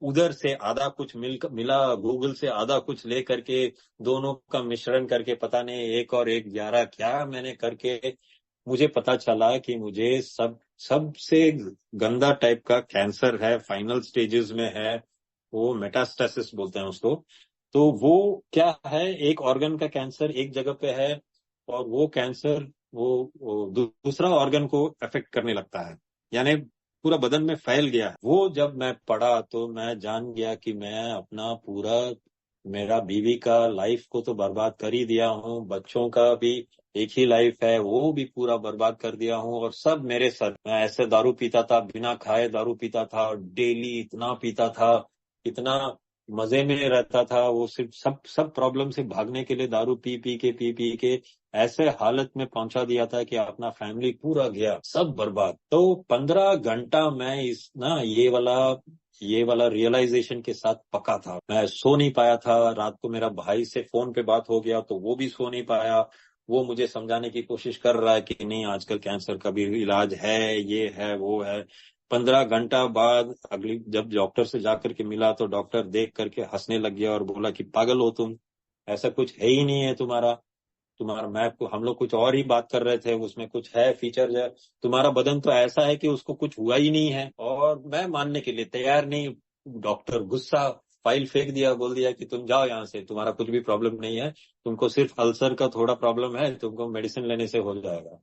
उधर से आधा कुछ मिला, गूगल से आधा कुछ ले करके, दोनों का मिश्रण करके पता नहीं 1 और 1 11 क्या मैंने करके, मुझे पता चला कि मुझे सबसे गंदा टाइप का कैंसर है, फाइनल स्टेजेस में है, वो मेटास्टेसिस बोलते हैं उसको। तो वो क्या है, एक ऑर्गन का कैंसर एक जगह पे है, और वो कैंसर वो दूसरा ऑर्गन को अफेक्ट करने लगता है, यानी पूरा बदन में फैल गया है। वो जब मैं पढ़ा तो मैं जान गया कि मैं अपना पूरा, मेरा बीवी का लाइफ को तो बर्बाद कर ही दिया हूँ, बच्चों का भी एक ही लाइफ है वो भी पूरा बर्बाद कर दिया हूँ, और सब मेरे सर। मैं ऐसे दारू पीता था, बिना खाए दारू पीता था, डेली इतना पीता था, इतना मजे में रहता था। वो सिर्फ सब सब प्रॉब्लम से भागने के लिए दारू पी पी के ऐसे हालत में पहुंचा दिया था कि अपना फैमिली पूरा गया, सब बर्बाद। तो 15 घंटा मैं इस ना ये वाला रियलाइजेशन के साथ पका था। मैं सो नहीं पाया था। रात को मेरा भाई से फोन पे बात हो गया तो वो भी सो नहीं पाया। वो मुझे समझाने की कोशिश कर रहा है कि नहीं, आजकल कैंसर का भी इलाज है, ये है वो है। 15 घंटा बाद अगली जब डॉक्टर से जाकर के मिला तो डॉक्टर देख करके हंसने लग गया और बोला कि पागल हो तुम, ऐसा कुछ है ही नहीं है तुम्हारा। तुम्हारा मैप को हम लोग कुछ और ही बात कर रहे थे, उसमें कुछ है फीचर है, तुम्हारा बदन तो ऐसा है कि उसको कुछ हुआ ही नहीं है। और मैं मानने के लिए तैयार नहीं। डॉक्टर गुस्सा, फाइल फेंक दिया, बोल दिया कि तुम जाओ यहाँ से, तुम्हारा कुछ भी प्रॉब्लम नहीं है, तुमको सिर्फ अल्सर का थोड़ा प्रॉब्लम है, तुमको मेडिसिन लेने से हो जाएगा।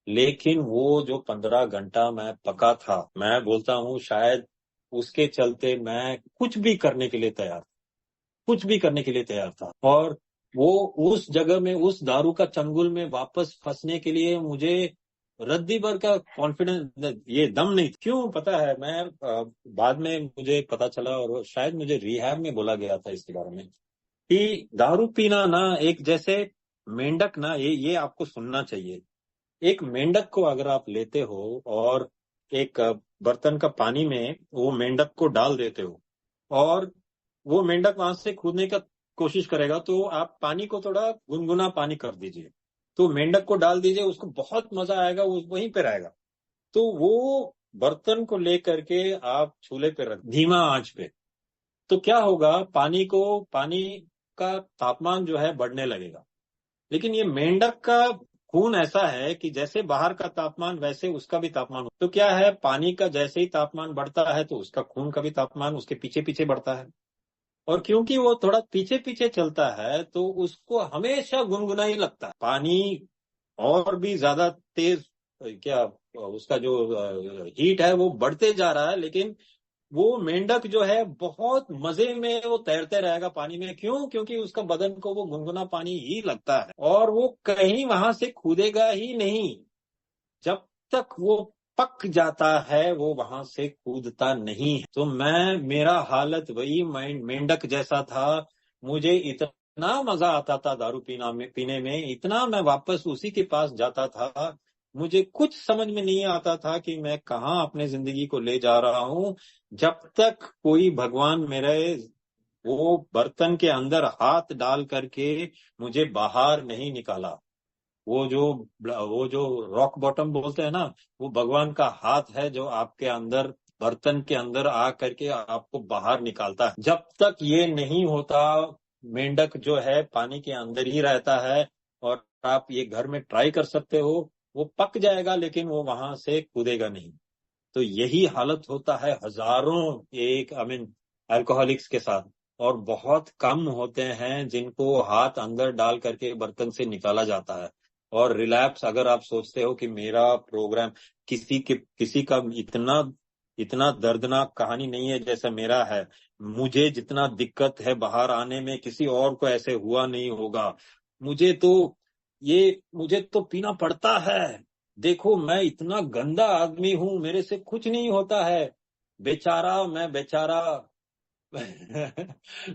लेकिन वो जो 15 घंटा मैं पका था, मैं बोलता हूँ शायद उसके चलते मैं कुछ भी करने के लिए तैयार, कुछ भी करने के लिए तैयार था। और वो उस जगह में, उस दारू का चंगुल में वापस फंसने के लिए मुझे रद्दी भर का कॉन्फिडेंस, ये दम नहीं था। क्यों पता है, मैं बाद में मुझे पता चला, और शायद मुझे रिहैब में बोला गया था इसके बारे में, कि दारू पीना ना एक जैसे मेंढक ना, ये आपको सुनना चाहिए। एक मेंढक को अगर आप लेते हो और एक बर्तन का पानी में वो मेंढक को डाल देते हो, और वो मेंढक वहां से कूदने का कोशिश करेगा, तो आप पानी को थोड़ा गुनगुना पानी कर दीजिए, तो मेंढक को डाल दीजिए, उसको बहुत मजा आएगा, वो वहीं पे रहेगा। तो वो बर्तन को लेकर के आप चूल्हे पे रख, धीमा आंच पे, तो क्या होगा, पानी का तापमान जो है बढ़ने लगेगा। लेकिन ये मेंढक का खून ऐसा है कि जैसे बाहर का तापमान वैसे उसका भी तापमान, तो क्या है, पानी का जैसे ही तापमान बढ़ता है तो उसका खून का भी तापमान उसके पीछे पीछे बढ़ता है। और क्योंकि वो थोड़ा पीछे पीछे चलता है तो उसको हमेशा गुनगुना ही लगता है पानी, और भी ज्यादा तेज, क्या उसका जो हीट है वो बढ़ते जा रहा है। लेकिन वो मेंढक जो है बहुत मजे में वो तैरते रहेगा पानी में। क्यों? क्योंकि उसका बदन को वो गुनगुना पानी ही लगता है, और वो कहीं वहां से कूदेगा ही नहीं जब तक वो पक जाता है, वो वहां से कूदता नहीं है। तो मेरा हालत वही मेंढक जैसा था। मुझे इतना मजा आता था दारू पीने में, इतना मैं वापस उसी के पास जाता था। मुझे कुछ समझ में नहीं आता था कि मैं कहाँ अपने जिंदगी को ले जा रहा हूँ, जब तक कोई भगवान मेरे वो बर्तन के अंदर हाथ डाल करके मुझे बाहर नहीं निकाला। वो जो रॉक बॉटम बोलते हैं ना, वो भगवान का हाथ है जो आपके अंदर, बर्तन के अंदर आ करके आपको बाहर निकालता है। जब तक ये नहीं होता, मेंढक जो है पानी के अंदर ही रहता है। और आप ये घर में ट्राई कर सकते हो, वो पक जाएगा लेकिन वो वहां से कूदेगा नहीं। तो यही हालत होता है हजारों, एक आई मीन अल्कोहलिक्स के साथ। और बहुत कम होते हैं जिनको हाथ अंदर डाल करके बर्तन से निकाला जाता है। और रिलैप्स, अगर आप सोचते हो कि मेरा प्रोग्राम, किसी का इतना इतना दर्दनाक कहानी नहीं है जैसा मेरा है, मुझे जितना दिक्कत है बाहर आने में किसी और को ऐसे हुआ नहीं होगा। मुझे तो मुझे तो पीना पड़ता है। देखो मैं इतना गंदा आदमी हूं, मेरे से कुछ नहीं होता है। बेचारा, मैं बेचारा।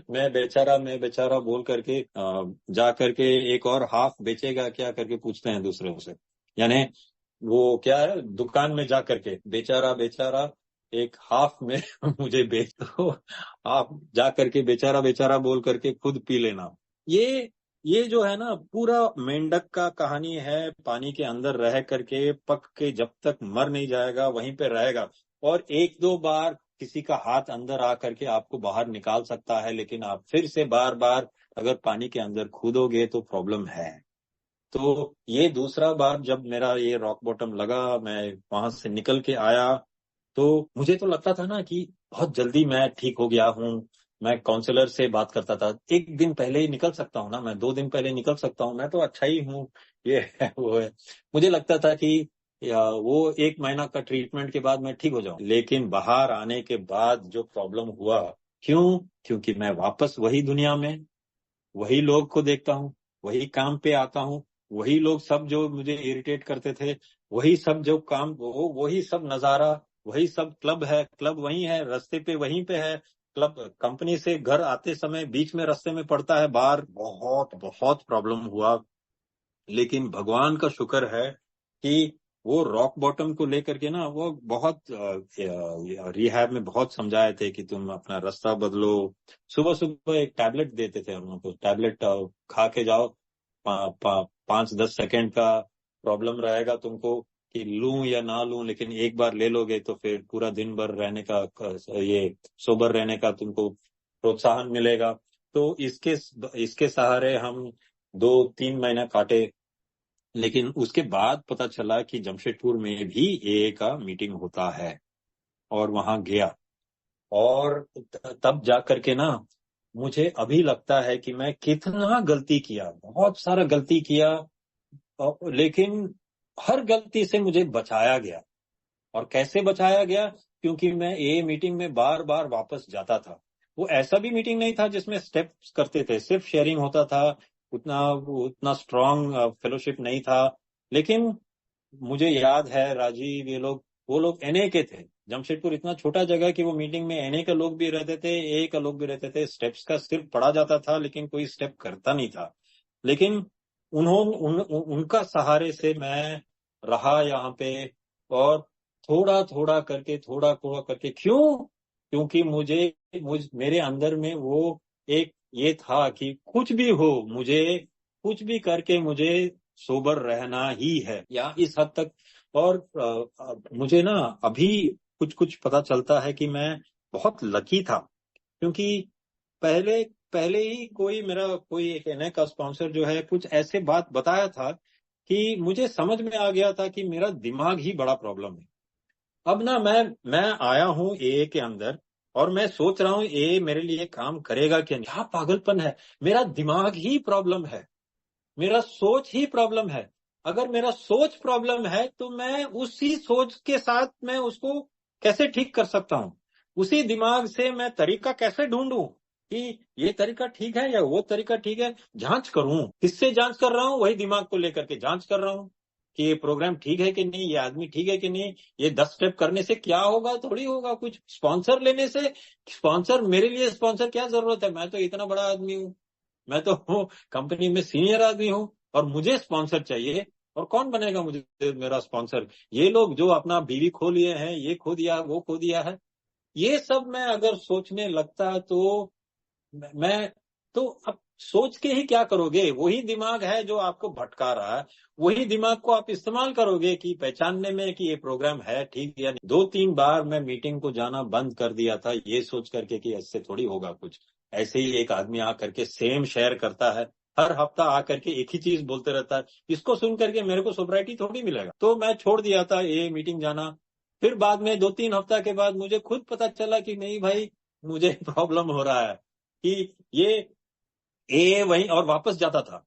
मैं बेचारा बोल करके जा करके एक और हाफ बेचेगा क्या करके पूछते हैं दूसरे से। यानी वो क्या है, दुकान में जा करके बेचारा बेचारा एक हाफ में मुझे बेच दो। आप जा करके बेचारा बेचारा बोल करके खुद पी लेना। ये ये जो है ना, पूरा मेंढक का कहानी है। पानी के अंदर रह करके पक के जब तक मर नहीं जाएगा वहीं पे रहेगा। और एक दो बार किसी का हाथ अंदर आ करके आपको बाहर निकाल सकता है, लेकिन आप फिर से बार बार अगर पानी के अंदर कूदोगे तो प्रॉब्लम है। तो ये दूसरा बार जब मेरा ये रॉक बॉटम लगा, मैं वहां से निकल के आया, तो मुझे तो लगता था ना कि बहुत जल्दी मैं ठीक हो गया हूँ। मैं काउंसलर से बात करता था, एक दिन पहले ही निकल सकता हूँ ना, मैं 2 दिन पहले निकल सकता हूँ, मैं तो अच्छा ही हूँ। ये है वो है। मुझे लगता था कि वो 1 महीना का ट्रीटमेंट के बाद मैं ठीक हो जाऊं। लेकिन बाहर आने के बाद जो प्रॉब्लम हुआ, क्यों? क्योंकि मैं वापस वही दुनिया में, वही लोग को देखता हूँ, वही काम पे आता हूँ, वही लोग सब जो मुझे इरिटेट करते थे, वही सब जो काम, वही सब नजारा, वही सब क्लब है, क्लब वही है, रास्ते पे वहीं पे है। क्लब कंपनी से घर आते समय बीच में रास्ते में पड़ता है बार। बहुत बहुत प्रॉब्लम हुआ। लेकिन भगवान का शुक्र है कि वो रॉक बॉटम को लेकर के ना, वो बहुत रिहैब में बहुत समझाए थे कि तुम अपना रास्ता बदलो। सुबह सुबह एक टैबलेट देते थे हम लोग को, टैबलेट खा के जाओ। 5-10 सेकंड का प्रॉब्लम रहेगा तुमको कि लूं या ना लूं, लेकिन एक बार ले लोगे तो फिर पूरा दिन भर रहने का, ये सोबर रहने का तुमको प्रोत्साहन मिलेगा। तो इसके इसके सहारे हम 2-3 महीने काटे। लेकिन उसके बाद पता चला कि जमशेदपुर में भी एए का मीटिंग होता है, और वहां गया। और तब जा करके ना, मुझे अभी लगता है कि मैं कितना गलती किया, बहुत सारा गलती किया। लेकिन हर गलती से मुझे बचाया गया। और कैसे बचाया गया? क्योंकि मैं ए मीटिंग में बार बार वापस जाता था। वो ऐसा भी मीटिंग नहीं था जिसमें स्टेप्स करते थे, सिर्फ शेयरिंग होता था। उतना उतना स्ट्रांग फेलोशिप नहीं था। लेकिन मुझे याद है राजीव, ये लोग, वो लोग एनए के थे। जमशेदपुर इतना छोटा जगह कि वो मीटिंग में एनए के लोग भी रहते थे, ए का लोग भी रहते थे। स्टेप्स का सिर्फ पढ़ा जाता था लेकिन कोई स्टेप करता नहीं था। लेकिन उनका सहारे से मैं रहा यहाँ पे। और थोड़ा थोड़ा करके, क्यों? क्योंकि मेरे अंदर में वो एक ये था कि कुछ भी हो, मुझे कुछ भी करके मुझे सोबर रहना ही है, या इस हद तक। और मुझे ना अभी कुछ कुछ पता चलता है कि मैं बहुत लकी था। क्योंकि पहले पहले ही कोई एक एनए का स्पॉन्सर जो है कुछ ऐसे बात बताया था कि मुझे समझ में आ गया था कि मेरा दिमाग ही बड़ा प्रॉब्लम है। अब ना मैं आया हूँ एए के अंदर, और मैं सोच रहा हूँ ए मेरे लिए काम करेगा क्या नहीं। क्या पागलपन है! मेरा दिमाग ही प्रॉब्लम है, मेरा सोच ही प्रॉब्लम है। अगर मेरा सोच प्रॉब्लम है तो मैं उसी सोच के साथ मैं उसको कैसे ठीक कर सकता हूँ? उसी दिमाग से मैं तरीका कैसे ढूंढूं कि ये तरीका ठीक है या वो तरीका ठीक है? जांच करूं, किससे जांच कर रहा हूं? वही दिमाग को लेकर के जांच कर रहा हूं कि ये प्रोग्राम ठीक है कि नहीं, ये आदमी ठीक है कि नहीं। ये 10 स्टेप करने से क्या होगा? थोड़ी होगा कुछ। स्पॉन्सर लेने से, स्पॉन्सर मेरे लिए, स्पॉन्सर क्या जरूरत है? मैं तो इतना बड़ा आदमी हूँ, मैं तो कंपनी में सीनियर आदमी हूँ, और मुझे स्पॉन्सर चाहिए। और कौन बनेगा मुझे मेरा स्पॉन्सर? ये लोग जो अपना बीवी खो लिए हैं, ये खो दिया, वो खो दिया है। ये सब मैं अगर सोचने लगता तो मैं तो अब सोच के ही क्या करोगे? वही दिमाग है जो आपको भटका रहा है, वही दिमाग को आप इस्तेमाल करोगे कि पहचानने में कि ये प्रोग्राम है ठीक या नहीं। 2-3 बार मैं मीटिंग को जाना बंद कर दिया था, ये सोच करके कि ऐसे थोड़ी होगा कुछ। ऐसे ही एक आदमी आकर के सेम शेयर करता है, हर हफ्ता आकर के एक ही चीज बोलते रहता है, इसको सुन करके मेरे को सोब्राइटी थोड़ी मिलेगा। तो मैं छोड़ दिया था ये मीटिंग जाना। फिर बाद में 2-3 हफ्ता के बाद मुझे खुद पता चला कि नहीं भाई, मुझे प्रॉब्लम हो रहा है कि ये वहीं, और वापस जाता था।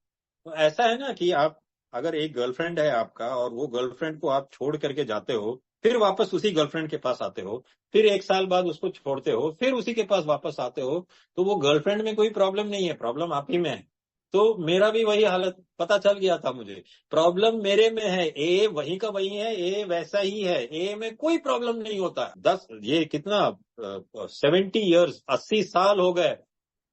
तो ऐसा है ना कि आप, अगर एक गर्लफ्रेंड है आपका और वो गर्लफ्रेंड को आप छोड़ करके जाते हो, फिर वापस उसी गर्लफ्रेंड के पास आते हो, फिर 1 साल बाद उसको छोड़ते हो, फिर उसी के पास वापस आते हो, तो वो गर्लफ्रेंड में कोई प्रॉब्लम नहीं है, प्रॉब्लम आप ही में है। तो मेरा भी वही हालत पता चल गया था मुझे, प्रॉब्लम मेरे में है। ए वही का वही है, ए वैसा ही है, ए में कोई प्रॉब्लम नहीं होता। 10 ये कितना 70 ईयर्स 80 साल हो गए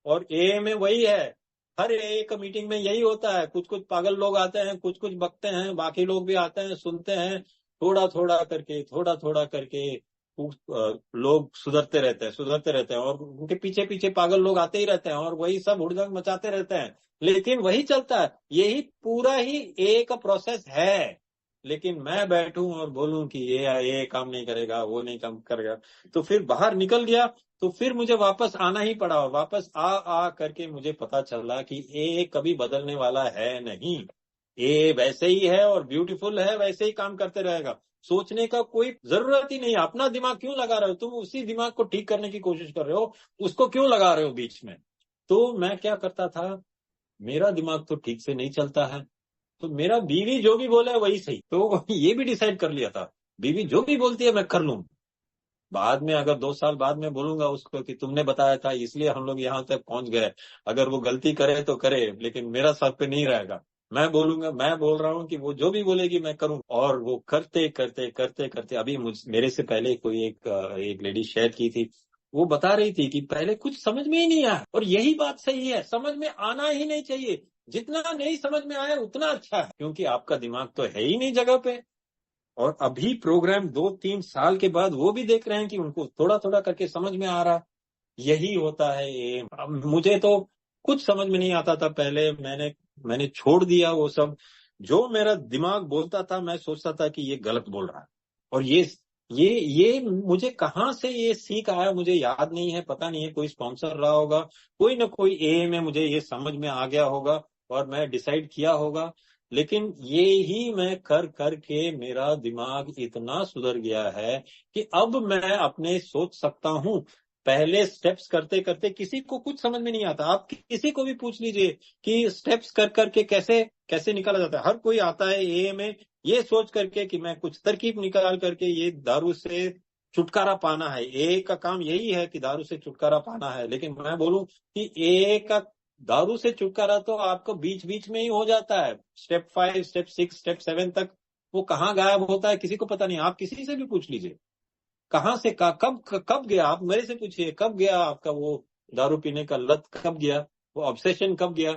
और ए में वही है। हर एक मीटिंग में यही होता है, कुछ कुछ पागल लोग आते हैं, कुछ कुछ बकते हैं, बाकी लोग भी आते हैं, सुनते हैं, थोड़ा थोड़ा करके, थोड़ा थोड़ा करके लोग सुधरते रहते हैं, और उनके पीछे पीछे पागल लोग आते ही रहते हैं और वही सब हुड़दंग मचाते रहते हैं, लेकिन वही चलता है। यही पूरा ही एक प्रोसेस है। लेकिन मैं बैठूं और बोलूं कि ये काम नहीं करेगा, वो नहीं काम करेगा, तो फिर बाहर निकल गया। तो फिर मुझे वापस आना ही पड़ा, और वापस आ करके मुझे पता चला कि ये कभी बदलने वाला है नहीं। ये वैसे ही है और ब्यूटीफुल है, वैसे ही काम करते रहेगा। सोचने का कोई जरूरत ही नहीं। अपना दिमाग क्यों लगा रहे हो? तुम उसी दिमाग को ठीक करने की कोशिश कर रहे हो, उसको क्यों लगा रहे हो बीच में? तो मैं क्या करता था, मेरा दिमाग तो ठीक से नहीं चलता है, तो मेरा बीवी जो भी बोले वही सही। तो ये भी डिसाइड कर लिया था, बीवी जो भी बोलती है मैं कर लूं। बाद में अगर 2 साल बाद में बोलूंगा उसको कि तुमने बताया था इसलिए हम लोग यहाँ तक पहुंच गए, अगर वो गलती करे तो करे, लेकिन मेरा साथ पे नहीं रहेगा। मैं बोलूंगा, मैं बोल रहा हूँ कि वो जो भी बोलेगी मैं करूँ। और वो करते करते करते करते, अभी मेरे से पहले कोई एक लेडी शेयर की थी, वो बता रही थी कि पहले कुछ समझ में ही नहीं आया, और यही बात सही है, समझ में आना ही नहीं चाहिए। जितना नहीं समझ में आया उतना अच्छा है, क्योंकि आपका दिमाग तो है ही नहीं जगह पे। और अभी प्रोग्राम 2-3 साल के बाद वो भी देख रहे हैं कि उनको थोड़ा थोड़ा करके समझ में आ रहा। यही होता है ये। अब मुझे तो कुछ समझ में नहीं आता था पहले, मैंने छोड़ दिया वो सब। जो मेरा दिमाग बोलता था मैं सोचता था कि ये गलत बोल रहा है। और ये मुझे कहाँ से ये सीख आया मुझे याद नहीं है, पता नहीं है, कोई स्पॉन्सर रहा होगा, कोई ना कोई ए में मुझे ये समझ में आ गया होगा और मैं डिसाइड किया होगा। लेकिन ये ही मैं कर कर के मेरा दिमाग इतना सुधर गया है कि अब मैं अपने सोच सकता हूँ। पहले स्टेप्स करते करते किसी को कुछ समझ में नहीं आता, आप किसी को भी पूछ लीजिए कि स्टेप्स कर करके कैसे कैसे निकाला जाता है। हर कोई आता है ए में ये सोच करके कि मैं कुछ तरकीब निकाल करके ये दारू से छुटकारा पाना है। ए का काम यही है कि दारू से छुटकारा पाना है, लेकिन मैं बोलूं कि ए का दारू से छुटकारा तो आपको बीच बीच में ही हो जाता है। स्टेप 5, स्टेप 6, स्टेप 7 तक वो कहाँ गायब होता है किसी को पता नहीं। आप किसी से भी पूछ लीजिए कहाँ से कब गया, आप मेरे से पूछिए कब गया आपका वो दारू पीने का लत, कब गया वो ऑब्सेशन, कब गया?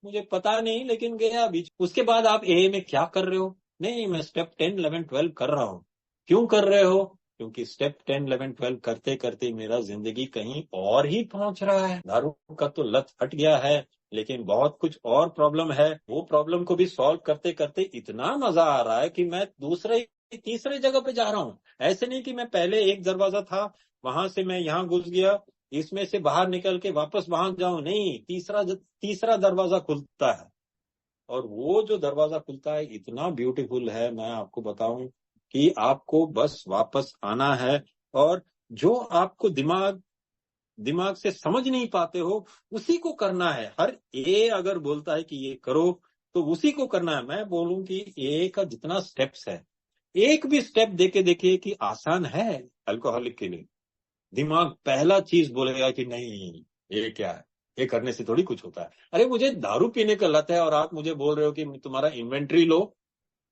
मुझे पता नहीं, लेकिन गया बीच। उसके बाद आप ए में क्या कर रहे हो? नहीं, मैं स्टेप 10, 11, 12 कर रहा हूँ। क्यों कर रहे हो? क्योंकि स्टेप 10, 11, 12 करते करते मेरा जिंदगी कहीं और ही पहुंच रहा है। दारू का तो लत हट गया है, लेकिन बहुत कुछ और प्रॉब्लम है। वो प्रॉब्लम को भी सॉल्व करते करते इतना मजा आ रहा है कि मैं दूसरे तीसरे जगह पे जा रहा हूँ। ऐसे नहीं कि मैं पहले एक दरवाजा था, वहां से मैं यहाँ घुस गया, इसमें से बाहर निकल के वापस वहां जाऊं, नहीं, तीसरा दरवाजा खुलता है। और वो जो दरवाजा खुलता है इतना ब्यूटीफुल है, मैं आपको बताऊं कि आपको बस वापस आना है। और जो आपको दिमाग दिमाग से समझ नहीं पाते हो उसी को करना है। हर ए अगर बोलता है कि ये करो तो उसी को करना है। मैं बोलूं कि ए का जितना स्टेप्स है, एक भी स्टेप देके देखिए कि आसान है अल्कोहलिक के लिए। दिमाग पहला चीज बोलेगा कि नहीं, ये क्या है, ये करने से थोड़ी कुछ होता है। अरे मुझे दारू पीने का लत है और आप मुझे बोल रहे हो कि तुम्हारा इन्वेंट्री लो,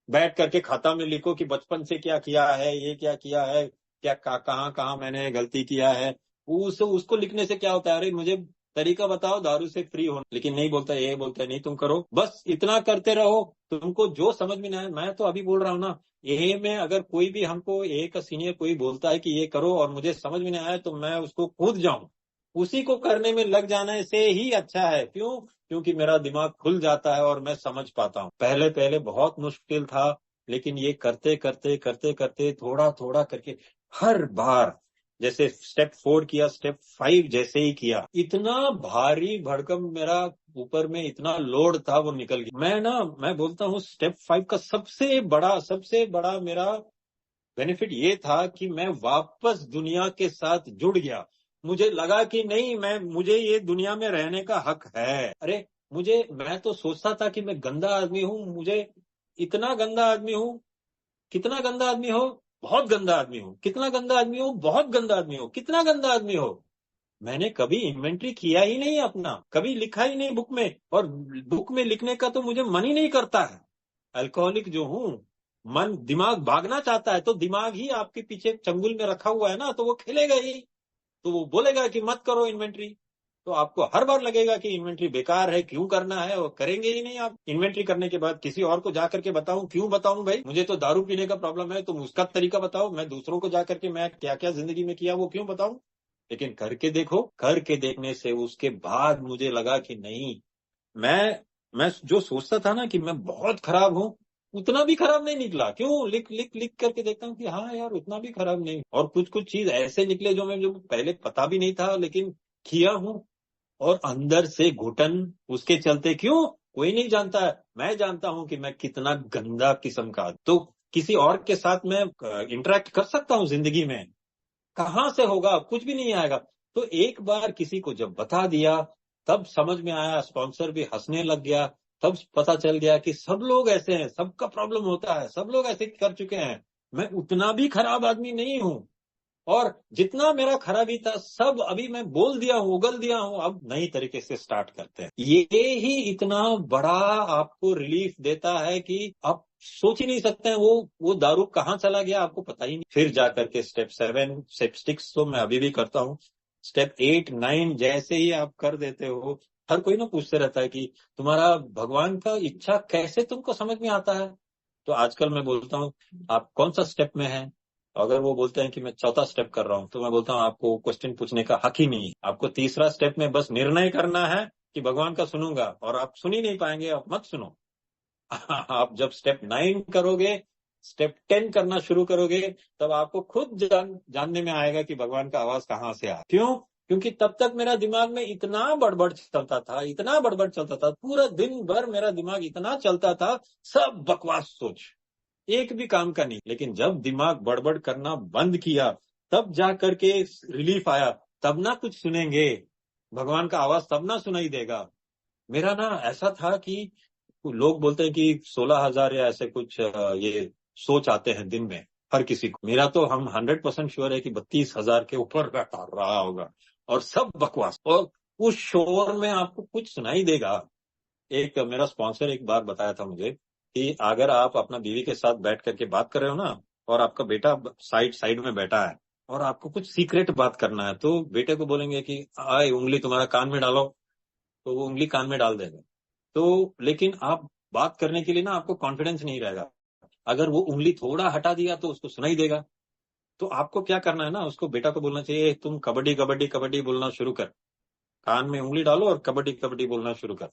बैठ करके खाता में लिखो कि बचपन से क्या किया है, ये क्या किया है, क्या कहाँ कहाँ मैंने गलती किया है। उसको लिखने से क्या होता है? अरे मुझे तरीका बताओ दारू से फ्री होना, लेकिन नहीं बोलता, ये बोलता है नहीं तुम करो, बस इतना करते रहो। तुमको जो समझ में नहीं आए, मैं तो अभी बोल रहा हूँ ना, ए में अगर कोई भी हमको ए का सीनियर कोई बोलता है कि ये करो और मुझे समझ में नहीं आया तो मैं उसको कूद जाऊं, उसी को करने में लग जाने से ही अच्छा है। क्यों? क्योंकि मेरा दिमाग खुल जाता है और मैं समझ पाता हूँ। पहले पहले बहुत मुश्किल था, लेकिन ये करते करते करते करते थोड़ा थोड़ा करके हर बार, जैसे स्टेप 4 किया, स्टेप 5 जैसे ही किया, इतना भारी भड़कम मेरा ऊपर में इतना लोड था वो निकल गया। मैं बोलता हूँ स्टेप 5 का सबसे बड़ा मेरा बेनिफिट ये था कि मैं वापस दुनिया के साथ जुड़ गया। मुझे लगा कि नहीं, मुझे ये दुनिया में रहने का हक है। अरे मैं तो सोचता था कि मैं गंदा आदमी हूँ, मुझे इतना गंदा आदमी हूँ। कितना गंदा आदमी हो? बहुत गंदा आदमी हो। कितना गंदा आदमी हो? बहुत गंदा आदमी हो। कितना गंदा आदमी हो? मैंने कभी इन्वेंट्री किया ही नहीं अपना, कभी लिखा ही नहीं बुक में, और बुक में लिखने का तो मुझे मन ही नहीं करता है। अल्कोहलिक जो हूं, मन दिमाग भागना चाहता है, तो दिमाग ही आपके पीछे चंगुल में रखा हुआ है ना, तो वो खेलेगा ही, तो वो बोलेगा कि मत करो इन्वेंट्री। तो आपको हर बार लगेगा कि इन्वेंट्री बेकार है, क्यों करना है, वो करेंगे ही नहीं आप। इन्वेंट्री करने के बाद किसी और को जाकर के बताऊं, क्यों बताऊं भाई, मुझे तो दारू पीने का प्रॉब्लम है, तुम उसका तरीका बताओ। मैं दूसरों को जाकर के मैं क्या क्या जिंदगी में किया वो क्यों बताऊं। लेकिन करके देखो, करके देखने से उसके बाद मुझे लगा कि नहीं, मैं जो सोचता था ना कि मैं बहुत खराब हूं, उतना भी खराब नहीं निकला। क्यों? लिख लिख लिख करके देखता हूँ कि हाँ यार, उतना भी खराब नहीं। और कुछ कुछ चीज ऐसे निकले जो पहले पता भी नहीं था, लेकिन किया हूं। और अंदर से घुटन उसके चलते, क्यों कोई नहीं जानता है, मैं जानता हूं कि मैं कितना गंदा किस्म का। तो किसी और के साथ मैं इंटरेक्ट कर सकता हूं जिंदगी में, कहां से होगा, कुछ भी नहीं आएगा। तो एक बार किसी को जब बता दिया, तब समझ में आया, स्पॉन्सर भी हंसने लग गया। तब पता चल गया कि सब लोग ऐसे हैं, सबका प्रॉब्लम होता है, सब लोग ऐसे कर चुके हैं। मैं उतना भी खराब आदमी नहीं हूं, और जितना मेरा खराबी था सब अभी मैं बोल दिया हूं, उगल दिया हूं। अब नई तरीके से स्टार्ट करते हैं। ये ही इतना बड़ा आपको रिलीफ देता है कि आप सोच ही नहीं सकते हैं वो दारू कहाँ चला गया, आपको पता ही नहीं। फिर जाकर के स्टेप 7, स्टेप 6 तो मैं अभी भी करता हूँ। स्टेप 8, 9 जैसे ही आप कर देते हो, हर कोई ना पूछते रहता है कि तुम्हारा भगवान का इच्छा कैसे तुमको समझ में आता है। तो आजकल मैं बोलता हूँ, आप कौन सा स्टेप में है? अगर वो बोलते हैं कि मैं चौथा स्टेप कर रहा हूं, तो मैं बोलता हूं आपको क्वेश्चन पूछने का हक ही नहीं है। आपको तीसरा स्टेप में बस निर्णय करना है कि भगवान का सुनूंगा, और आप सुन ही नहीं पाएंगे, आप मत सुनो। आप जब स्टेप 9 करोगे, स्टेप 10 करना शुरू करोगे, तब आपको खुद जानने में आएगा कि भगवान का आवाज कहाँ से आया। क्यों? क्योंकि तब तक मेरा दिमाग में इतना बड़बड़ चलता था, इतना बड़बड़ चलता था, पूरा दिन भर मेरा दिमाग इतना चलता था, सब बकवास सोच, एक भी काम का नहीं। लेकिन जब दिमाग बड़बड़ करना बंद किया, तब जा करके रिलीफ आया। तब ना कुछ सुनेंगे, भगवान का आवाज तब ना सुनाई देगा। मेरा ना ऐसा था कि लोग बोलते हैं कि 16,000 या ऐसे कुछ ये सोच आते हैं दिन में हर किसी को। मेरा तो हम 100% श्योर है कि 32,000 के ऊपर बैठा रहा होगा, और सब बकवास। और उस शोर में आपको कुछ सुनाई देगा। एक मेरा स्पॉन्सर एक बार बताया था मुझे कि अगर आप अपना बीवी के साथ बैठ करके बात कर रहे हो ना, और आपका बेटा साइड साइड में बैठा है, और आपको कुछ सीक्रेट बात करना है, तो बेटे को बोलेंगे कि आए उंगली तुम्हारा कान में डालो, तो वो उंगली कान में डाल देगा। तो लेकिन आप बात करने के लिए ना आपको कॉन्फिडेंस नहीं रहेगा। अगर वो उंगली थोड़ा हटा दिया तो उसको सुनाई देगा। तो आपको क्या करना है ना, उसको बेटा को बोलना चाहिए, तुम कबड्डी कबड्डी कबड्डी बोलना शुरू कर, कान में उंगली डालो और कबड्डी कबड्डी बोलना शुरू कर।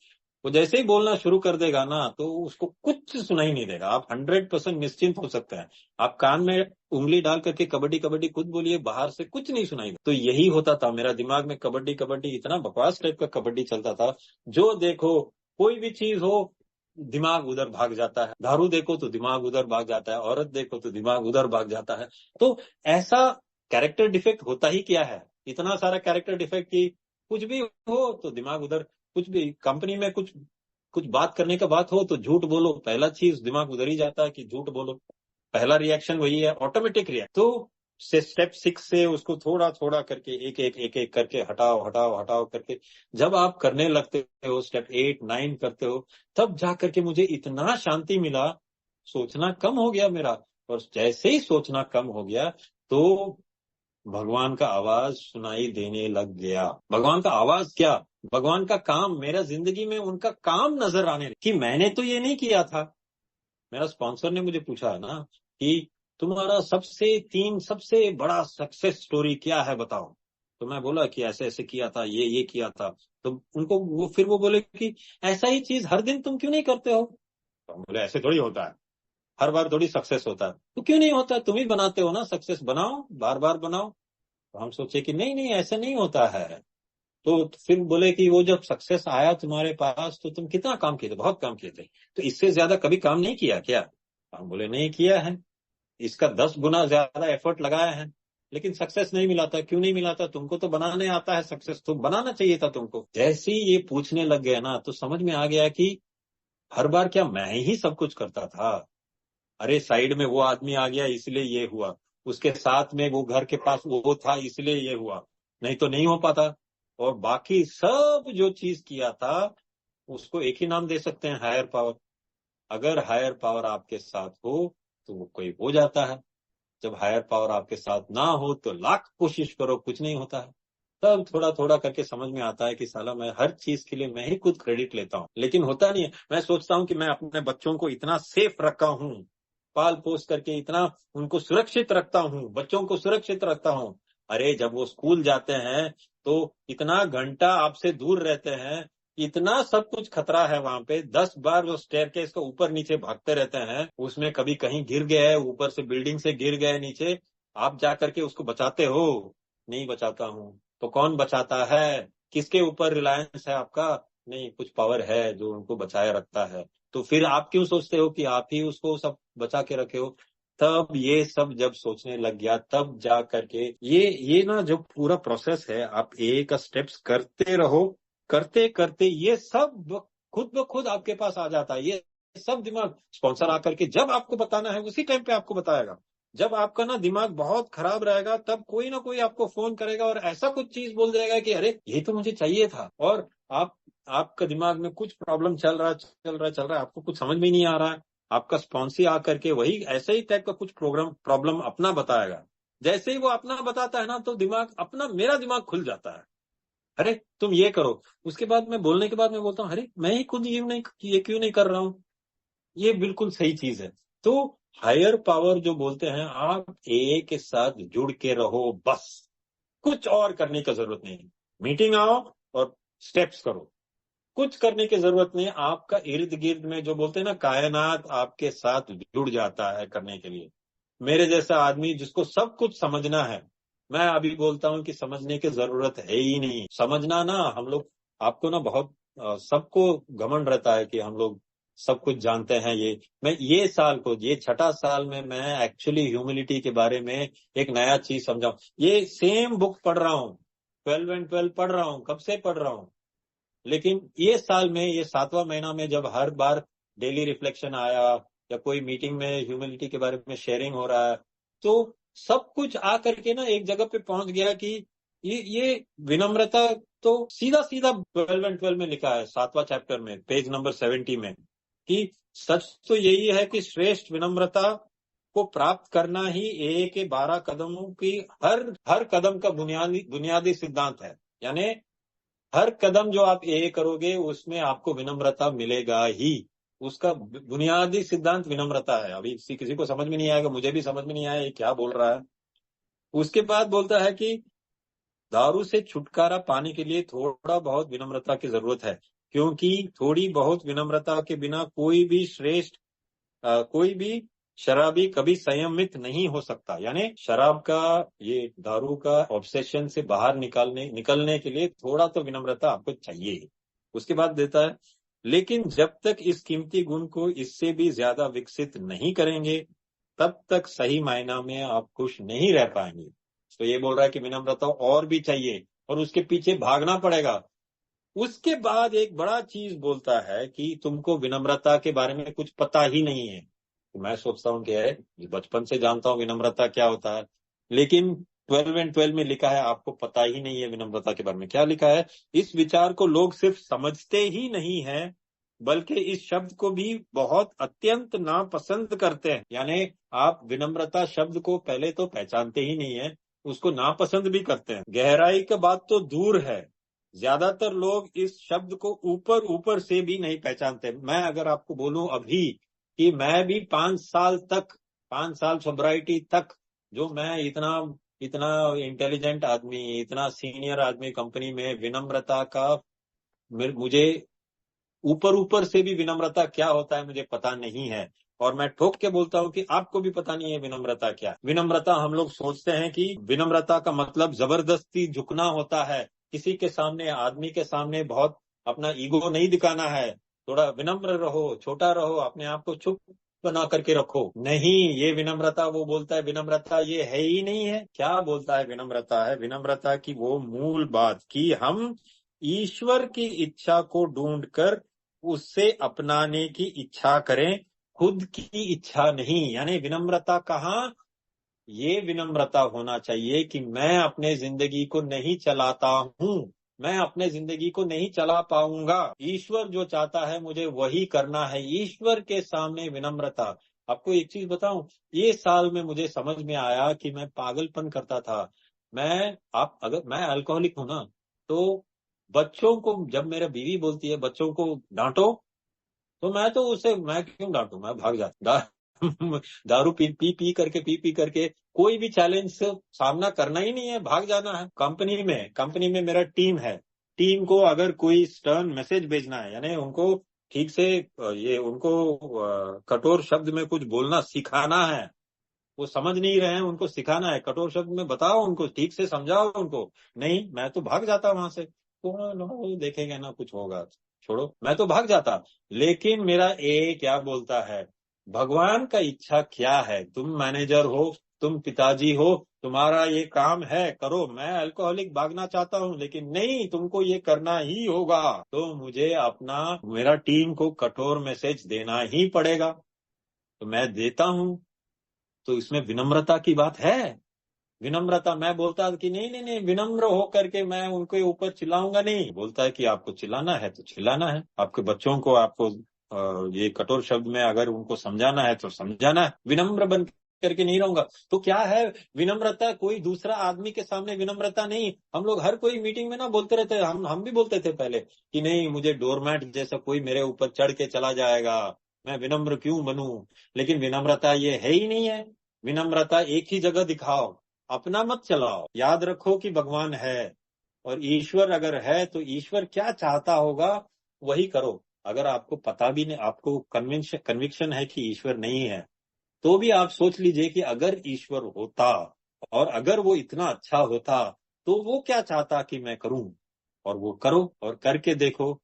वो जैसे ही बोलना शुरू कर देगा ना, तो उसको कुछ सुनाई नहीं देगा। आप 100% निश्चिंत हो सकते हैं। आप कान में उंगली डाल करके कबड्डी कबड्डी खुद बोलिए, बाहर से कुछ नहीं सुनाई देगा। तो यही होता था मेरा दिमाग में, कबड्डी कबड्डी, इतना बकवास टाइप का कबड्डी चलता था। जो देखो, कोई भी चीज हो, दिमाग उधर भाग जाता है। दारू देखो तो दिमाग उधर भाग जाता है, औरत देखो तो दिमाग उधर भाग जाता है। तो ऐसा कैरेक्टर डिफेक्ट होता ही क्या है, इतना सारा कैरेक्टर डिफेक्ट की कुछ भी हो तो दिमाग उधर। कुछ भी कंपनी में कुछ कुछ बात करने का बात हो तो झूठ बोलो, पहला चीज दिमाग उधर ही जाता है कि झूठ बोलो। पहला रिएक्शन वही है, ऑटोमेटिक रिएक्शन। तो से स्टेप 6 से उसको थोड़ा थोड़ा करके एक एक करके हटाओ हटाओ हटाओ करके जब आप करने लगते हो, स्टेप 8, 9 करते हो, तब जा करके मुझे इतना शांति मिला, सोचना कम हो गया मेरा। और जैसे ही सोचना कम हो गया, तो भगवान का आवाज सुनाई देने लग गया। भगवान का आवाज क्या, भगवान का काम मेरा जिंदगी में, उनका काम नजर आने लगा कि मैंने तो ये नहीं किया था। मेरा स्पॉन्सर ने मुझे पूछा ना कि तुम्हारा सबसे बड़ा सक्सेस स्टोरी क्या है बताओ। तो मैं बोला कि ऐसे ऐसे किया था, ये किया था। तो उनको वो बोले कि ऐसा ही चीज हर दिन तुम क्यों नहीं करते हो? तो हम बोले ऐसे थोड़ी होता है, हर बार थोड़ी सक्सेस होता है। तो क्यों नहीं होता है, तुम ही बनाते हो ना, सक्सेस बनाओ, बार बार बनाओ। तो हम सोचे कि नहीं नहीं, ऐसा नहीं होता है। तो फिर बोले कि वो जब सक्सेस आया तुम्हारे पास तो तुम कितना काम किए थे? बहुत काम किए थे। तो इससे ज्यादा कभी काम नहीं किया क्या? हम बोले नहीं किया है, इसका 10 गुना ज्यादा एफर्ट लगाया है, लेकिन सक्सेस नहीं मिला था। क्यों नहीं मिला था? तुमको तो बनाने आता है, सक्सेस तो बनाना चाहिए था तुमको। जैसे ही ये पूछने लग गया ना, तो समझ में आ गया कि हर बार क्या मैं ही सब कुछ करता था? अरे साइड में वो आदमी आ गया इसलिए ये हुआ, उसके साथ में वो घर के पास वो था इसलिए ये हुआ, नहीं तो नहीं हो पाता। और बाकी सब जो चीज किया था उसको एक ही नाम दे सकते हैं, हायर पावर। अगर हायर पावर आपके साथ हो तो वो कोई हो जाता है, जब हायर पावर आपके साथ ना हो तो लाख कोशिश करो, कुछ नहीं होता है। तब थोड़ा थोड़ा करके समझ में आता है कि साला मैं हर चीज के लिए मैं ही खुद क्रेडिट लेता हूँ, लेकिन होता नहीं है। मैं सोचता हूँ कि मैं अपने बच्चों को इतना सेफ रखा हूँ, पाल पोस करके इतना उनको सुरक्षित रखता हूँ, बच्चों को सुरक्षित रखता हूँ। अरे जब वो स्कूल जाते हैं तो इतना घंटा आपसे दूर रहते हैं, इतना सब कुछ खतरा है वहां पे, 10 बार वो स्टेयरकेस को ऊपर नीचे भागते रहते हैं, उसमें कभी कहीं गिर गए, ऊपर से बिल्डिंग से गिर गए नीचे, आप जा करके उसको बचाते हो? नहीं बचाता हूँ। तो कौन बचाता है? किसके ऊपर रिलायंस है आपका? नहीं, कुछ पावर है जो उनको बचाए रखता है। तो फिर आप क्यों सोचते हो कि आप ही उसको सब बचा के रखे हो? तब ये सब जब सोचने लग गया, तब जा करके ये ना जो पूरा प्रोसेस है, आप एक स्टेप्स करते रहो, करते करते ये सब खुद ब खुद आपके पास आ जाता है। ये सब दिमाग स्पॉन्सर आकर के जब आपको बताना है उसी टाइम पे आपको बताएगा। जब आपका ना दिमाग बहुत खराब रहेगा तब कोई ना कोई आपको फोन करेगा और ऐसा कुछ चीज बोल देगा कि अरे ये तो मुझे चाहिए था। और आपका दिमाग में कुछ प्रॉब्लम चल रहा है, आपको कुछ समझ में ही नहीं आ रहा है, आपका स्पॉन्सी आकर के वही ऐसे ही टाइप का कुछ प्रोग्राम प्रॉब्लम अपना बताएगा। जैसे ही वो अपना बताता है ना, तो दिमाग अपना मेरा दिमाग खुल जाता है, अरे तुम ये करो। उसके बाद मैं बोलने के बाद मैं बोलता हूँ, अरे मैं ही खुद ये क्यों नहीं कर रहा हूँ? ये बिल्कुल सही चीज है। तो हायर पावर जो बोलते हैं, आप ए के साथ जुड़ के रहो बस, कुछ और करने की जरूरत नहीं। मीटिंग आओ और स्टेप्स करो, कुछ करने की जरूरत नहीं। आपका इर्द गिर्द में जो बोलते हैं ना, कायनात आपके साथ जुड़ जाता है करने के लिए। मेरे जैसा आदमी जिसको सब कुछ समझना है, मैं अभी बोलता हूँ कि समझने की जरूरत है ही नहीं। समझना ना, हम लोग आपको ना बहुत सबको घमंड रहता है कि हम लोग सब कुछ जानते हैं। मैं ये साल को, ये छठा साल में मैं एक्चुअली ह्यूमिलिटी के बारे में एक नया चीज समझाऊं। ये सेम बुक पढ़ रहा हूँ, 12 पढ़ रहा हूँ, कब से पढ़ रहा हूँ, लेकिन ये साल में, ये 7वां महीना में जब हर बार डेली रिफ्लेक्शन आया या कोई मीटिंग में ह्यूमिलिटी के बारे में शेयरिंग हो रहा है, तो सब कुछ आ करके ना एक जगह पे पहुंच गया कि ये विनम्रता तो सीधा सीधा 12 में लिखा है, 7वां चैप्टर में, पेज नंबर 70 में, कि सच तो यही है कि श्रेष्ठ विनम्रता को प्राप्त करना ही ए के 12 कदमों की हर हर कदम का बुनियादी बुनियादी सिद्धांत है। यानी हर कदम जो आप ये करोगे उसमें आपको विनम्रता मिलेगा ही। उसका बुनियादी सिद्धांत विनम्रता है। अभी किसी को समझ में नहीं आएगा, मुझे भी समझ में नहीं आया ये क्या बोल रहा है। उसके बाद बोलता है कि दारू से छुटकारा पाने के लिए थोड़ा बहुत विनम्रता की जरूरत है, क्योंकि थोड़ी बहुत विनम्रता के बिना कोई भी शराबी कभी संयमित नहीं हो सकता। यानी शराब का, ये दारू का ऑब्सेशन से बाहर निकलने के लिए थोड़ा तो विनम्रता आपको चाहिए। उसके बाद देता है, लेकिन जब तक इस कीमती गुण को इससे भी ज्यादा विकसित नहीं करेंगे तब तक सही मायना में आप खुश नहीं रह पाएंगे। तो ये बोल रहा है कि विनम्रता और भी चाहिए और उसके पीछे भागना पड़ेगा। उसके बाद एक बड़ा चीज बोलता है कि तुमको विनम्रता के बारे में कुछ पता ही नहीं है। तो मैं सोचता हूँ कि है, बचपन से जानता हूँ विनम्रता क्या होता है, लेकिन 12 में लिखा है आपको पता ही नहीं है विनम्रता के बारे में क्या लिखा है। इस विचार को लोग सिर्फ समझते ही नहीं है, बल्कि इस शब्द को भी बहुत अत्यंत नापसंद करते हैं। यानी आप विनम्रता शब्द को पहले तो पहचानते ही नहीं है, उसको नापसंद भी करते हैं। गहराई का बात तो दूर है, ज्यादातर लोग इस शब्द को ऊपर ऊपर से भी नहीं पहचानते। मैं अगर आपको बोलूं अभी कि मैं भी 5 साल सोब्राइटी तक, जो मैं इतना इतना इंटेलिजेंट आदमी, इतना सीनियर आदमी कंपनी में, विनम्रता का मुझे ऊपर ऊपर से भी विनम्रता क्या होता है मुझे पता नहीं है। और मैं ठोक के बोलता हूं कि आपको भी पता नहीं है विनम्रता क्या। विनम्रता, हम लोग सोचते हैं कि विनम्रता का मतलब जबरदस्ती झुकना होता है, किसी के सामने, आदमी के सामने बहुत अपना ईगो नहीं दिखाना है, थोड़ा विनम्र रहो, छोटा रहो, अपने आप को चुप बना करके रखो। नहीं, ये विनम्रता, वो बोलता है विनम्रता ये है ही नहीं है। क्या बोलता है विनम्रता? है विनम्रता की वो मूल बात कि हम ईश्वर की इच्छा को ढूंढकर उससे अपनाने की इच्छा करें, खुद की इच्छा नहीं। यानी विनम्रता कहाँ? ये विनम्रता होना चाहिए कि मैं अपने जिंदगी को नहीं चलाता हूं, मैं अपने जिंदगी को नहीं चला पाऊंगा, ईश्वर जो चाहता है मुझे वही करना है। ईश्वर के सामने विनम्रता। आपको एक चीज बताऊं, ये साल में मुझे समझ में आया कि मैं पागलपन करता था। अगर मैं अल्कोहलिक हूं ना, तो बच्चों को, जब मेरा बीवी बोलती है बच्चों को डांटो, तो मैं तो उसे, मैं क्यों डांटू, मैं भाग जाता दारू पी पी करके कोई भी चैलेंज से सामना करना ही नहीं है, भाग जाना है। कंपनी में मेरा टीम है, टीम को अगर कोई स्टर्न मैसेज भेजना है, यानी उनको ठीक से ये उनको कठोर शब्द में कुछ बोलना सिखाना है, वो समझ नहीं रहे हैं, उनको सिखाना है, कठोर शब्द में बताओ, उनको ठीक से समझाओ उनको। नहीं, मैं तो भाग जाता वहां से, तो नो देखेंगे ना कुछ होगा, छोड़ो, मैं तो भाग जाता। लेकिन मेरा ए क्या बोलता है, भगवान का इच्छा क्या है? तुम मैनेजर हो, तुम पिताजी हो, तुम्हारा ये काम है, करो। मैं अल्कोहलिक भागना चाहता हूँ, लेकिन नहीं, तुमको ये करना ही होगा, तो मुझे अपना, मेरा टीम को कठोर मैसेज देना ही पड़ेगा, तो मैं देता हूँ। तो इसमें विनम्रता की बात है। विनम्रता, मैं बोलता कि नहीं नहीं नहीं, विनम्र होकर के मैं उनके ऊपर चिल्लाऊंगा नहीं। बोलता है कि आपको चिल्लाना है तो चिल्लाना है, आपके बच्चों को आपको ये कठोर शब्द में अगर उनको समझाना है तो समझाना है, विनम्र बन करके नहीं रहूंगा। तो क्या है विनम्रता? कोई दूसरा आदमी के सामने विनम्रता नहीं। हम लोग हर कोई मीटिंग में ना बोलते रहते हैं, हम भी बोलते थे पहले कि नहीं, मुझे डोरमैट जैसा कोई मेरे ऊपर चढ़ के चला जाएगा, मैं विनम्र क्यों बनूं। लेकिन विनम्रता ये है ही नहीं है। विनम्रता एक ही जगह दिखाओ, अपना मत चलाओ। याद रखो कि भगवान है, और ईश्वर अगर है तो ईश्वर क्या चाहता होगा वही करो। अगर आपको पता भी नहीं, आपको कन्विक्शन है कि ईश्वर नहीं है, तो भी आप सोच लीजिए कि अगर ईश्वर होता और अगर वो इतना अच्छा होता तो वो क्या चाहता कि मैं करूं, और वो करो और करके देखो।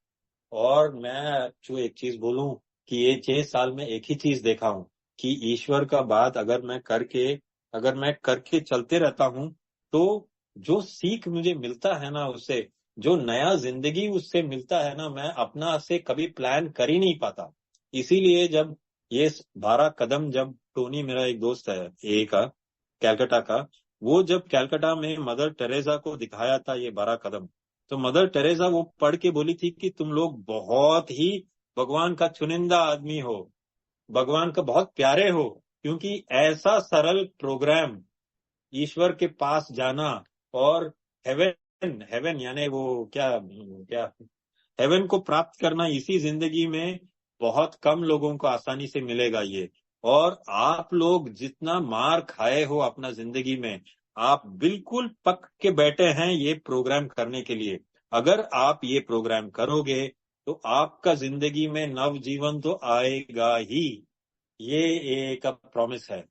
और मैं जो एक चीज बोलूं कि ये 6 साल में एक ही चीज देखा हूं कि ईश्वर का बात अगर मैं करके चलते रहता हूं, तो जो सीख मुझे मिलता है ना उससे, जो नया जिंदगी उससे मिलता है ना, मैं अपना से कभी प्लान कर ही नहीं पाता। इसीलिए जब ये 12 कदम, जब टोनी मेरा एक दोस्त है ए का, कैलकाटा का, वो जब कैलकाटा में मदर टेरेसा को दिखाया था ये 12 कदम, तो मदर टेरेसा वो पढ़ के बोली थी कि तुम लोग बहुत ही भगवान का चुनिंदा आदमी हो, भगवान का बहुत प्यारे हो, क्योंकि ऐसा सरल प्रोग्राम, ईश्वर के पास जाना और हेवन, हेवन यानी वो क्या क्या हेवन को प्राप्त करना इसी जिंदगी में बहुत कम लोगों को आसानी से मिलेगा ये। और आप लोग जितना मार खाए हो अपना जिंदगी में, आप बिल्कुल पक के बैठे हैं ये प्रोग्राम करने के लिए। अगर आप ये प्रोग्राम करोगे तो आपका जिंदगी में नव जीवन तो आएगा ही। ये ए का प्रॉमिस है।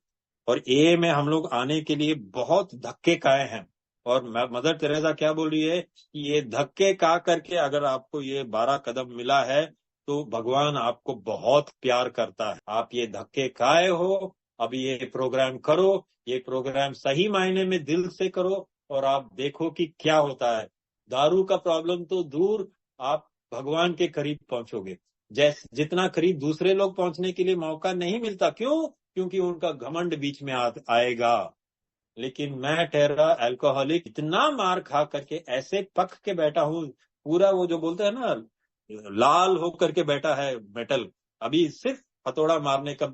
और ए में हम लोग आने के लिए बहुत धक्के खाए हैं। और मदर टेरेसा क्या बोल रही है कि ये धक्के खा करके अगर आपको ये 12 कदम मिला है, तो भगवान आपको बहुत प्यार करता है। आप ये धक्के खाए हो, अब ये प्रोग्राम करो, ये प्रोग्राम सही मायने में दिल से करो, और आप देखो कि क्या होता है। दारू का प्रॉब्लम तो दूर, आप भगवान के करीब पहुंचोगे। जितना करीब दूसरे लोग पहुंचने के लिए मौका नहीं मिलता, क्यों? क्योंकि उनका घमंड बीच में आएगा। लेकिन मैं ठहरा अल्कोहलिक, इतना मार खा करके ऐसे पक के बैठा हूं, पूरा वो जो बोलते हैं ना, लाल होकर के बैठा है मेटल। अभी सिर्फ हथौड़ा मारने का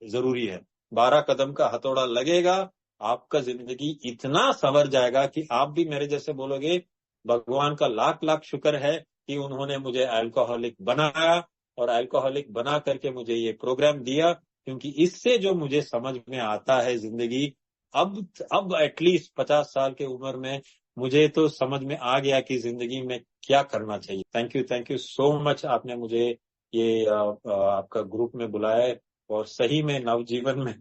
जरूरी है, 12 कदम का हथौड़ा लगेगा, आपका जिंदगी इतना संवर जाएगा कि आप भी मेरे जैसे बोलोगे भगवान का लाख लाख शुक्र है कि उन्होंने मुझे अल्कोहलिक बनाया, और अल्कोहलिक बना करके मुझे ये प्रोग्राम दिया। क्योंकि इससे जो मुझे समझ में आता है जिंदगी, अब एटलीस्ट 50 साल के उम्र में मुझे तो समझ में आ गया कि जिंदगी में क्या करना चाहिए। थैंक यू सो मच, आपने मुझे ये आपका ग्रुप में बुलाया है। और सही में नवजीवन में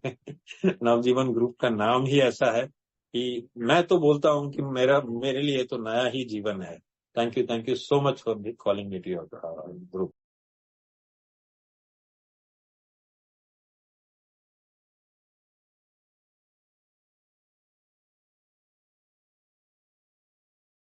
नवजीवन ग्रुप का नाम ही ऐसा है कि मैं तो बोलता हूँ कि मेरे लिए तो नया ही जीवन है। Thank you so much for calling me to your group.